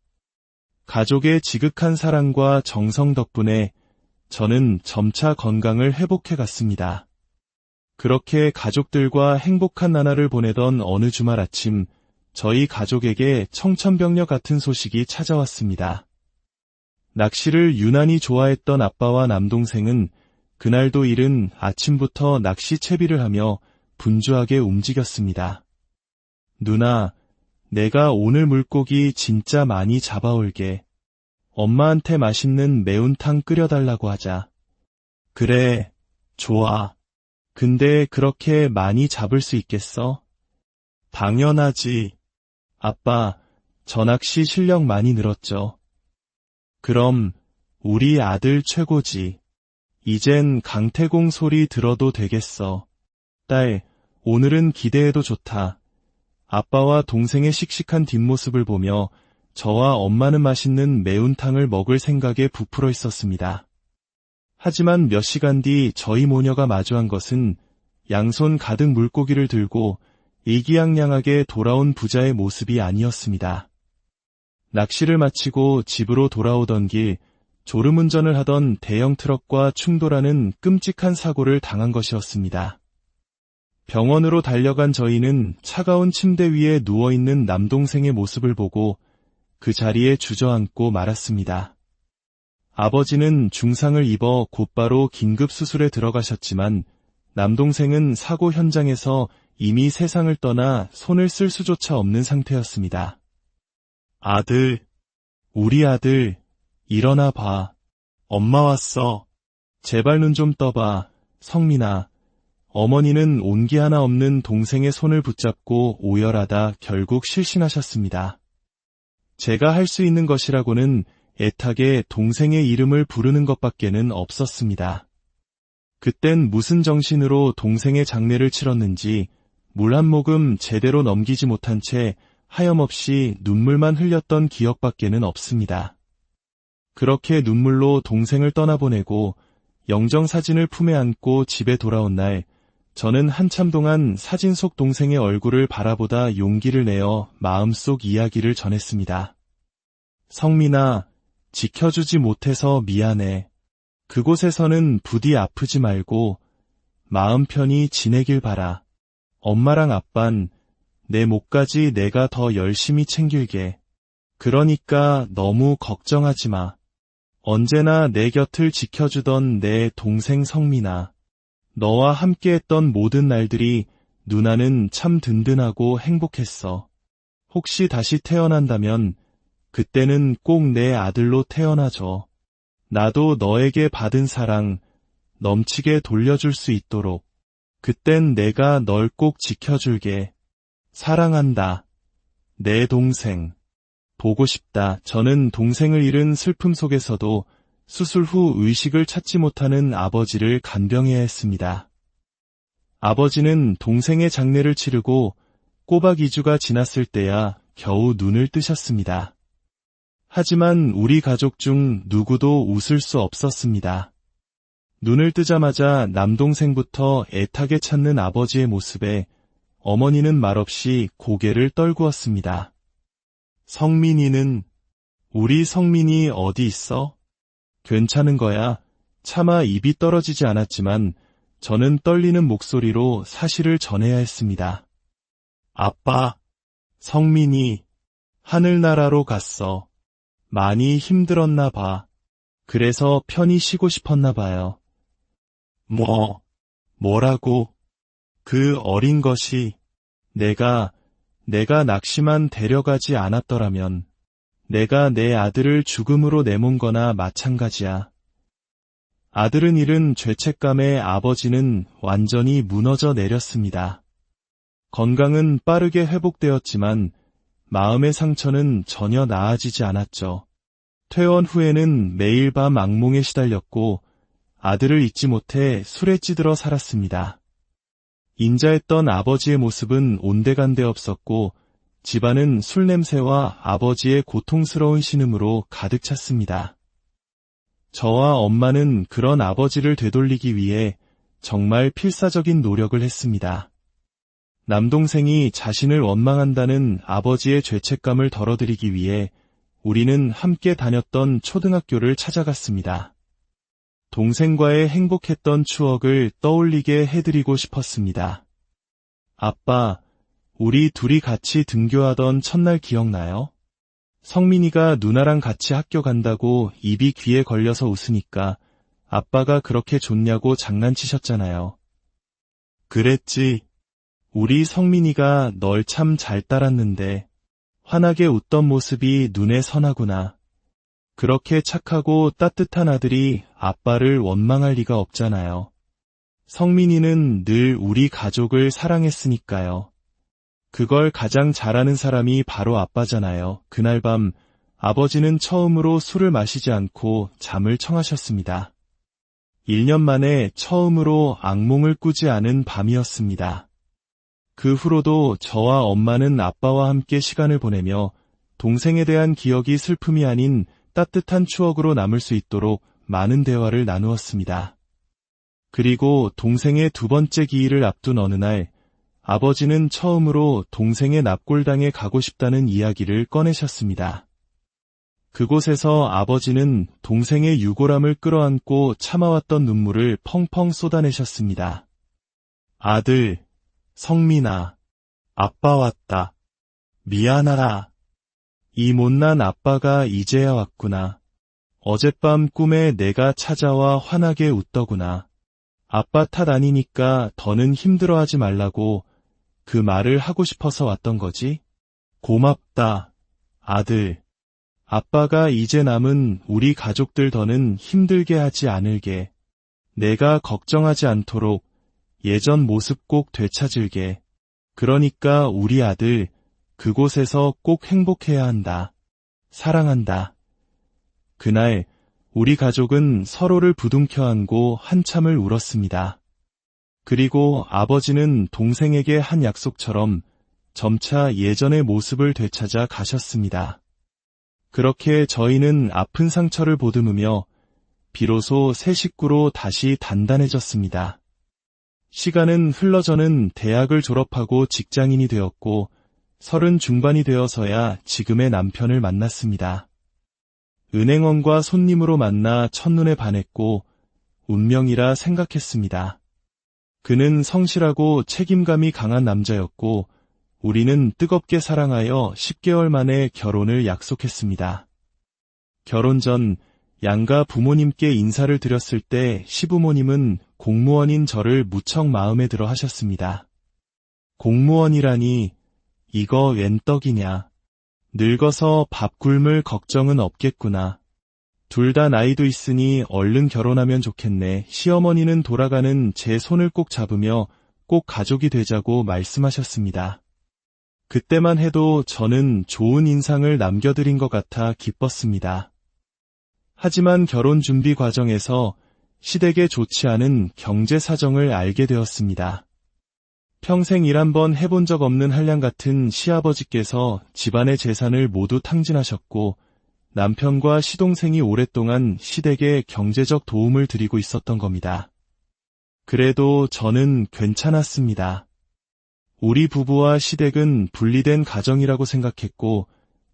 가족의 지극한 사랑과 정성 덕분에 저는 점차 건강을 회복해 갔습니다. 그렇게 가족들과 행복한 나날을 보내던 어느 주말 아침, 저희 가족에게 청천벽력 같은 소식이 찾아왔습니다. 낚시를 유난히 좋아했던 아빠와 남동생은 그날도 이른 아침부터 낚시 채비를 하며 분주하게 움직였습니다. 누나, 내가 오늘 물고기 진짜 많이 잡아올게. 엄마한테 맛있는 매운탕 끓여달라고 하자. 그래, 좋아. 근데 그렇게 많이 잡을 수 있겠어? 당연하지. 아빠, 저 낚시 실력 많이 늘었죠. 그럼 우리 아들 최고지. 이젠 강태공 소리 들어도 되겠어. 딸, 오늘은 기대해도 좋다. 아빠와 동생의 씩씩한 뒷모습을 보며 저와 엄마는 맛있는 매운탕을 먹을 생각에 부풀어 있었습니다. 하지만 몇 시간 뒤 저희 모녀가 마주한 것은 양손 가득 물고기를 들고 의기양양하게 돌아온 부자의 모습이 아니었습니다. 낚시를 마치고 집으로 돌아오던 길 졸음운전을 하던 대형 트럭과 충돌하는 끔찍한 사고를 당한 것이었습니다. 병원으로 달려간 저희는 차가운 침대 위에 누워있는 남동생의 모습을 보고 그 자리에 주저앉고 말았습니다. 아버지는 중상을 입어 곧바로 긴급수술에 들어가셨지만 남동생은 사고 현장에서 이미 세상을 떠나 손을 쓸 수조차 없는 상태였습니다. 아들, 우리 아들, 일어나 봐. 엄마 왔어. 제발 눈 좀 떠봐, 성민아. 어머니는 온기 하나 없는 동생의 손을 붙잡고 오열하다 결국 실신하셨습니다. 제가 할 수 있는 것이라고는 애타게 동생의 이름을 부르는 것밖에는 없었습니다. 그땐 무슨 정신으로 동생의 장례를 치렀는지 물 한 모금 제대로 넘기지 못한 채 하염없이 눈물만 흘렸던 기억밖에는 없습니다. 그렇게 눈물로 동생을 떠나보내고 영정사진을 품에 안고 집에 돌아온 날, 저는 한참 동안 사진 속 동생의 얼굴을 바라보다 용기를 내어 마음속 이야기를 전했습니다. 성민아, 지켜주지 못해서 미안해. 그곳에서는 부디 아프지 말고 마음 편히 지내길 바라. 엄마랑 아빤 내 목까지 내가 더 열심히 챙길게. 그러니까 너무 걱정하지 마. 언제나 내 곁을 지켜주던 내 동생 성민아. 너와 함께했던 모든 날들이 누나는 참 든든하고 행복했어. 혹시 다시 태어난다면 그때는 꼭 내 아들로 태어나줘. 나도 너에게 받은 사랑 넘치게 돌려줄 수 있도록. 그땐 내가 널 꼭 지켜줄게. 사랑한다. 내 동생. 보고 싶다. 저는 동생을 잃은 슬픔 속에서도 수술 후 의식을 찾지 못하는 아버지를 간병해야 했습니다. 아버지는 동생의 장례를 치르고 꼬박 2주가 지났을 때야 겨우 눈을 뜨셨습니다. 하지만 우리 가족 중 누구도 웃을 수 없었습니다. 눈을 뜨자마자 남동생부터 애타게 찾는 아버지의 모습에 어머니는 말없이 고개를 떨구었습니다. 성민이는, 우리 성민이 어디 있어? 괜찮은 거야. 차마 입이 떨어지지 않았지만 저는 떨리는 목소리로 사실을 전해야 했습니다. 아빠, 성민이 하늘나라로 갔어. 많이 힘들었나 봐. 그래서 편히 쉬고 싶었나 봐요. 뭐라고? 그 어린 것이 내가 낚시만 데려가지 않았더라면 내가 내 아들을 죽음으로 내몬 거나 마찬가지야. 아들은 잃은 죄책감에 아버지는 완전히 무너져 내렸습니다. 건강은 빠르게 회복되었지만 마음의 상처는 전혀 나아지지 않았죠. 퇴원 후에는 매일 밤 악몽에 시달렸고 아들을 잊지 못해 술에 찌들어 살았습니다. 인자했던 아버지의 모습은 온데간데 없었고 집안은 술 냄새와 아버지의 고통스러운 신음으로 가득 찼습니다. 저와 엄마는 그런 아버지를 되돌리기 위해 정말 필사적인 노력을 했습니다. 남동생이 자신을 원망한다는 아버지의 죄책감을 덜어드리기 위해 우리는 함께 다녔던 초등학교를 찾아갔습니다. 동생과의 행복했던 추억을 떠올리게 해드리고 싶었습니다. 아빠, 우리 둘이 같이 등교하던 첫날 기억나요? 성민이가 누나랑 같이 학교 간다고 입이 귀에 걸려서 웃으니까 아빠가 그렇게 좋냐고 장난치셨잖아요. 그랬지. 우리 성민이가 널 참 잘 따랐는데 환하게 웃던 모습이 눈에 선하구나. 그렇게 착하고 따뜻한 아들이 아빠를 원망할 리가 없잖아요. 성민이는 늘 우리 가족을 사랑했으니까요. 그걸 가장 잘하는 사람이 바로 아빠잖아요. 그날 밤 아버지는 처음으로 술을 마시지 않고 잠을 청하셨습니다. 1년 만에 처음으로 악몽을 꾸지 않은 밤이었습니다. 그 후로도 저와 엄마는 아빠와 함께 시간을 보내며 동생에 대한 기억이 슬픔이 아닌 따뜻한 추억으로 남을 수 있도록 많은 대화를 나누었습니다. 그리고 동생의 두 번째 기일을 앞둔 어느 날 아버지는 처음으로 동생의 납골당에 가고 싶다는 이야기를 꺼내셨습니다. 그곳에서 아버지는 동생의 유골함을 끌어안고 참아왔던 눈물을 펑펑 쏟아내셨습니다. 아들, 성민아, 아빠 왔다. 미안하다. 이 못난 아빠가 이제야 왔구나. 어젯밤 꿈에 내가 찾아와 환하게 웃더구나. 아빠 탓 아니니까 더는 힘들어하지 말라고 그 말을 하고 싶어서 왔던 거지? 고맙다, 아들. 아빠가 이제 남은 우리 가족들 더는 힘들게 하지 않을게. 내가 걱정하지 않도록 예전 모습 꼭 되찾을게. 그러니까 우리 아들 그곳에서 꼭 행복해야 한다. 사랑한다. 그날 우리 가족은 서로를 부둥켜 안고 한참을 울었습니다. 그리고 아버지는 동생에게 한 약속처럼 점차 예전의 모습을 되찾아 가셨습니다. 그렇게 저희는 아픈 상처를 보듬으며 비로소 새 식구로 다시 단단해졌습니다. 시간은 흘러 저는 대학을 졸업하고 직장인이 되었고 30 중반이 되어서야 지금의 남편을 만났습니다. 은행원과 손님으로 만나 첫눈에 반했고 운명이라 생각했습니다. 그는 성실하고 책임감이 강한 남자였고 우리는 뜨겁게 사랑하여 10개월 만에 결혼을 약속했습니다. 결혼 전 양가 부모님께 인사를 드렸을 때 시부모님은 공무원인 저를 무척 마음에 들어 하셨습니다. 공무원이라니 이거 웬 떡이냐. 늙어서 밥 굶을 걱정은 없겠구나. 둘 다 나이도 있으니 얼른 결혼하면 좋겠네. 시어머니는 돌아가는 제 손을 꼭 잡으며 꼭 가족이 되자고 말씀하셨습니다. 그때만 해도 저는 좋은 인상을 남겨드린 것 같아 기뻤습니다. 하지만 결혼 준비 과정에서 시댁에 좋지 않은 경제 사정을 알게 되었습니다. 평생 일 한번 해본 적 없는 한량 같은 시아버지께서 집안의 재산을 모두 탕진하셨고 남편과 시동생이 오랫동안 시댁에 경제적 도움을 드리고 있었던 겁니다. 그래도 저는 괜찮았습니다. 우리 부부와 시댁은 분리된 가정이라고 생각했고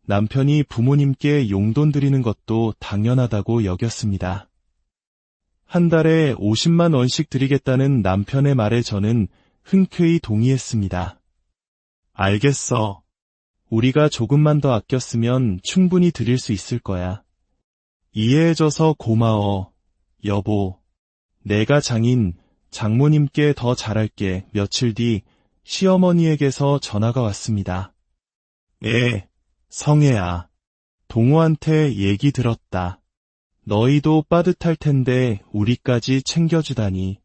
남편이 부모님께 용돈 드리는 것도 당연하다고 여겼습니다. 한 달에 50만 원씩 드리겠다는 남편의 말에 저는 흔쾌히 동의했습니다. 알겠어. 우리가 조금만 더 아꼈으면 충분히 드릴 수 있을 거야. 이해해줘서 고마워, 여보. 내가 장모님께 더 잘할게. 며칠 뒤 시어머니에게서 전화가 왔습니다. 성혜야. 동호한테 얘기 들었다. 너희도 빠듯할 텐데 우리까지 챙겨주다니.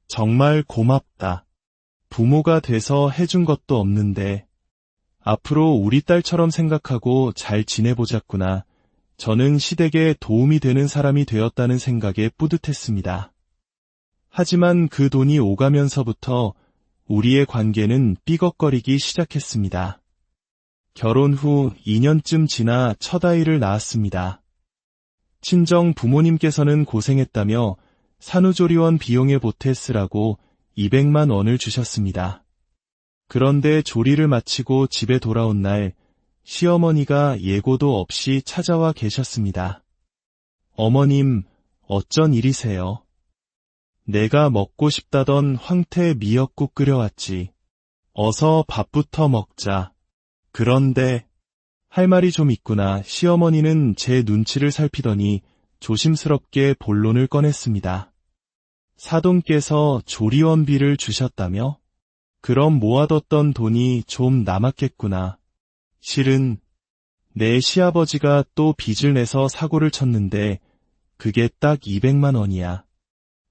정말 고맙다. 부모가 돼서 해준 것도 없는데 앞으로 우리 딸처럼 생각하고 잘 지내보자꾸나. 저는 시댁에 도움이 되는 사람이 되었다는 생각에 뿌듯했습니다. 하지만 그 돈이 오가면서부터 우리의 관계는 삐걱거리기 시작했습니다. 결혼 후 2년쯤 지나 첫 아이를 낳았습니다. 친정 부모님께서는 고생했다며 산후조리원 비용에 보태 쓰라고 200만 원을 주셨습니다. 그런데 조리를 마치고 집에 돌아온 날 시어머니가 예고도 없이 찾아와 계셨습니다. 어머님, 어쩐 일이세요? 내가 먹고 싶다던 황태 미역국 끓여왔지. 어서 밥부터 먹자. 그런데 할 말이 좀 있구나. 시어머니는 제 눈치를 살피더니 조심스럽게 본론을 꺼냈습니다. 사돈께서 조리원비를 주셨다며? 그럼 모아뒀던 돈이 좀 남았겠구나. 실은 내 시아버지가 또 빚을 내서 사고를 쳤는데 그게 딱 200만 원이야.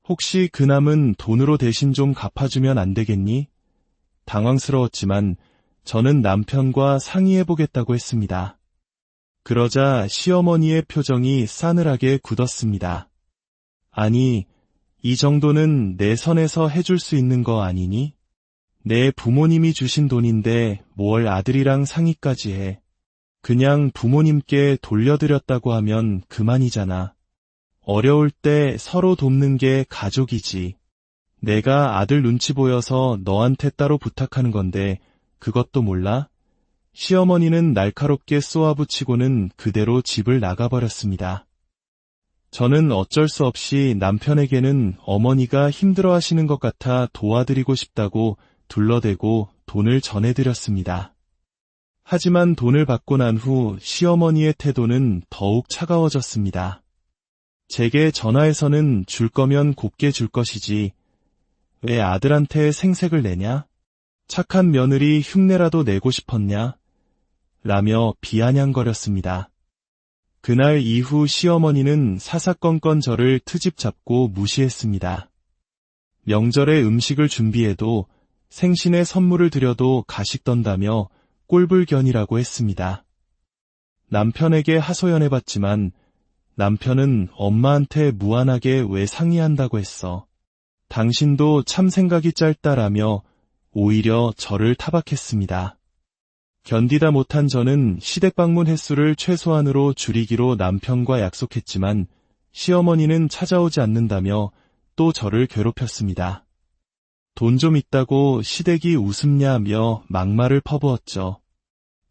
혹시 그 남은 돈으로 대신 좀 갚아주면 안 되겠니? 당황스러웠지만 저는 남편과 상의해보겠다고 했습니다. 그러자 시어머니의 표정이 싸늘하게 굳었습니다. 아니, 이 정도는 내 선에서 해줄 수 있는 거 아니니? 내 부모님이 주신 돈인데 뭘 아들이랑 상의까지 해. 그냥 부모님께 돌려드렸다고 하면 그만이잖아. 어려울 때 서로 돕는 게 가족이지. 내가 아들 눈치 보여서 너한테 따로 부탁하는 건데 그것도 몰라? 시어머니는 날카롭게 쏘아붙이고는 그대로 집을 나가버렸습니다. 저는 어쩔 수 없이 남편에게는 어머니가 힘들어하시는 것 같아 도와드리고 싶다고 둘러대고 돈을 전해드렸습니다. 하지만 돈을 받고 난 후 시어머니의 태도는 더욱 차가워졌습니다. 제게 전화해서는 줄 거면 곱게 줄 것이지 왜 아들한테 생색을 내냐? 착한 며느리 흉내라도 내고 싶었냐? 라며 비아냥거렸습니다. 그날 이후 시어머니는 사사건건 저를 트집 잡고 무시했습니다. 명절에 음식을 준비해도 생신에 선물을 드려도 가식 던다며 꼴불견이라고 했습니다. 남편에게 하소연해봤지만 남편은 엄마한테 무안하게 왜 상의한다고 했어. 당신도 참 생각이 짧다라며 오히려 저를 타박했습니다. 견디다 못한 저는 시댁 방문 횟수를 최소한으로 줄이기로 남편과 약속했지만 시어머니는 찾아오지 않는다며 또 저를 괴롭혔습니다. 돈 좀 있다고 시댁이 우습냐며 막말을 퍼부었죠.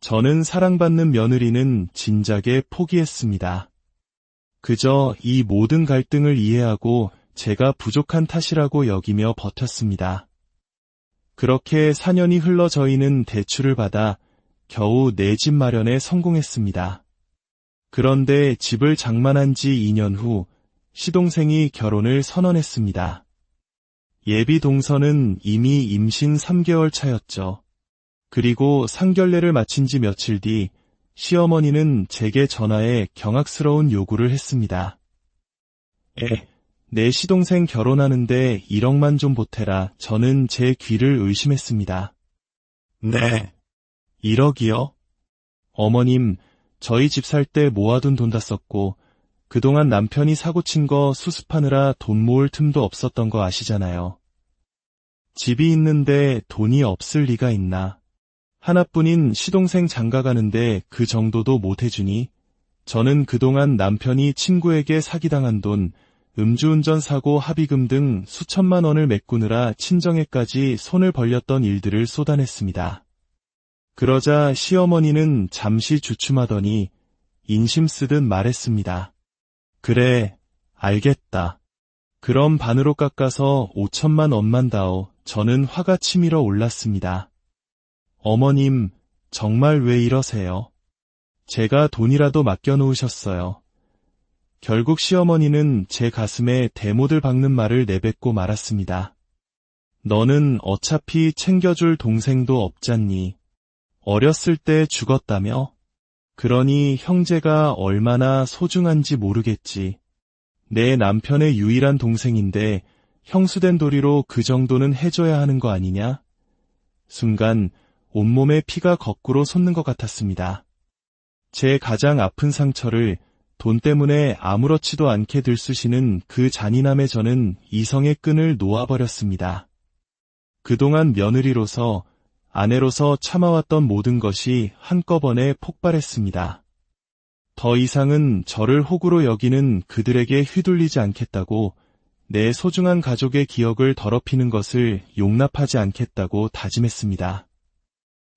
저는 사랑받는 며느리는 진작에 포기했습니다. 그저 이 모든 갈등을 이해하고 제가 부족한 탓이라고 여기며 버텼습니다. 그렇게 4년이 흘러 저희는 대출을 받아 겨우 내 집 마련에 성공했습니다. 그런데 집을 장만한 지 2년 후 시동생이 결혼을 선언했습니다. 예비 동서는 이미 임신 3개월 차였죠. 그리고 상견례를 마친 지 며칠 뒤 시어머니는 제게 전화해 경악스러운 요구를 했습니다. 내 시동생 결혼하는데 1억만 좀 보태라. 저는 제 귀를 의심했습니다. 네. 1억이요? 어머님, 저희 집 살 때 모아둔 돈 다 썼고 그동안 남편이 사고친 거 수습하느라 돈 모을 틈도 없었던 거 아시잖아요. 집이 있는데 돈이 없을 리가 있나. 하나뿐인 시동생 장가 가는데 그 정도도 못 해주니 저는 그동안 남편이 친구에게 사기당한 돈, 음주운전 사고 합의금 등 수천만 원을 메꾸느라 친정에까지 손을 벌렸던 일들을 쏟아냈습니다. 그러자 시어머니는 잠시 주춤하더니 인심 쓰듯 말했습니다. 그래, 알겠다. 그럼 반으로 깎아서 5천만 원만 다오. 저는 화가 치밀어 올랐습니다. 어머님, 정말 왜 이러세요? 제가 돈이라도 맡겨놓으셨어요. 결국 시어머니는 제 가슴에 대못을 박는 말을 내뱉고 말았습니다. 너는 어차피 챙겨줄 동생도 없잖니. 어렸을 때 죽었다며? 그러니 형제가 얼마나 소중한지 모르겠지. 내 남편의 유일한 동생인데 형수된 도리로 그 정도는 해줘야 하는 거 아니냐? 순간 온몸에 피가 거꾸로 솟는 것 같았습니다. 제 가장 아픈 상처를 돈 때문에 아무렇지도 않게 들쑤시는 그 잔인함에 저는 이성의 끈을 놓아버렸습니다. 그동안 며느리로서, 아내로서 참아왔던 모든 것이 한꺼번에 폭발했습니다. 더 이상은 저를 호구로 여기는 그들에게 휘둘리지 않겠다고, 내 소중한 가족의 기억을 더럽히는 것을 용납하지 않겠다고 다짐했습니다.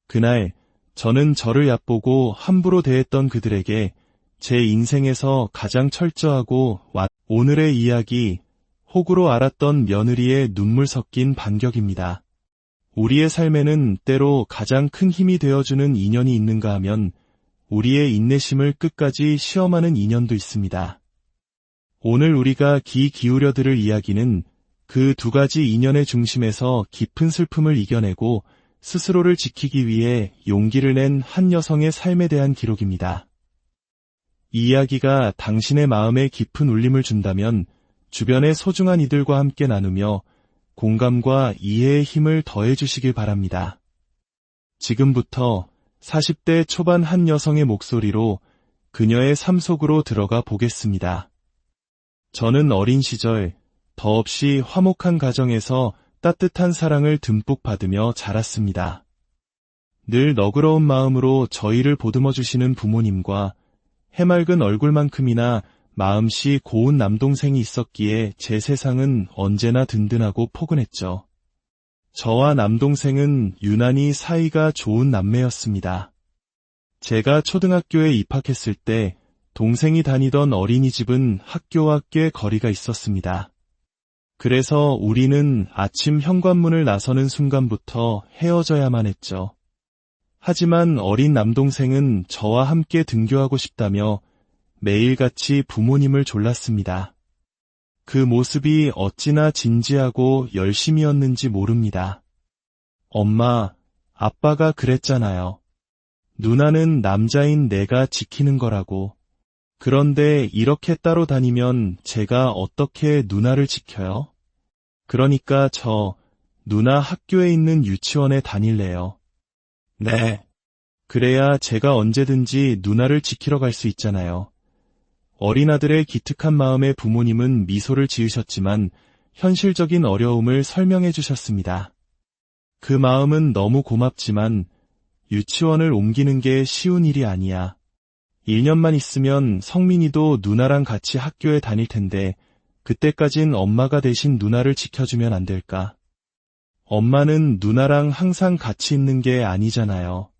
그날 저는 저를 얕보고 함부로 대했던 그들에게 제 인생에서 가장 철저하고 오늘의 이야기, 호구로 알았던 며느리의 눈물 섞인 반격입니다. 우리의 삶에는 때로 가장 큰 힘이 되어주는 인연이 있는가 하면 우리의 인내심을 끝까지 시험하는 인연도 있습니다. 오늘 우리가 귀 기울여 들을 이야기는 그 두 가지 인연의 중심에서 깊은 슬픔을 이겨내고 스스로를 지키기 위해 용기를 낸 한 여성의 삶에 대한 기록입니다. 이 이야기가 당신의 마음에 깊은 울림을 준다면 주변의 소중한 이들과 함께 나누며 공감과 이해의 힘을 더해주시길 바랍니다. 지금부터 40대 초반 한 여성의 목소리로 그녀의 삶 속으로 들어가 보겠습니다. 저는 어린 시절 더없이 화목한 가정에서 따뜻한 사랑을 듬뿍 받으며 자랐습니다. 늘 너그러운 마음으로 저희를 보듬어 주시는 부모님과 해맑은 얼굴만큼이나 마음씨 고운 남동생이 있었기에 제 세상은 언제나 든든하고 포근했죠. 저와 남동생은 유난히 사이가 좋은 남매였습니다. 제가 초등학교에 입학했을 때 동생이 다니던 어린이집은 학교와 꽤 거리가 있었습니다. 그래서 우리는 아침 현관문을 나서는 순간부터 헤어져야만 했죠. 하지만 어린 남동생은 저와 함께 등교하고 싶다며 매일같이 부모님을 졸랐습니다. 그 모습이 어찌나 진지하고 열심이었는지 모릅니다. 엄마, 아빠가 그랬잖아요. 누나는 남자인 내가 지키는 거라고. 그런데 이렇게 따로 다니면 제가 어떻게 누나를 지켜요? 그러니까 저 누나 학교에 있는 유치원에 다닐래요. 네. 그래야 제가 언제든지 누나를 지키러 갈 수 있잖아요. 어린아들의 기특한 마음에 부모님은 미소를 지으셨지만 현실적인 어려움을 설명해 주셨습니다. 그 마음은 너무 고맙지만 유치원을 옮기는 게 쉬운 일이 아니야. 1년만 있으면 성민이도 누나랑 같이 학교에 다닐 텐데 그때까진 엄마가 대신 누나를 지켜주면 안 될까? 엄마는 누나랑 항상 같이 있는 게 아니잖아요.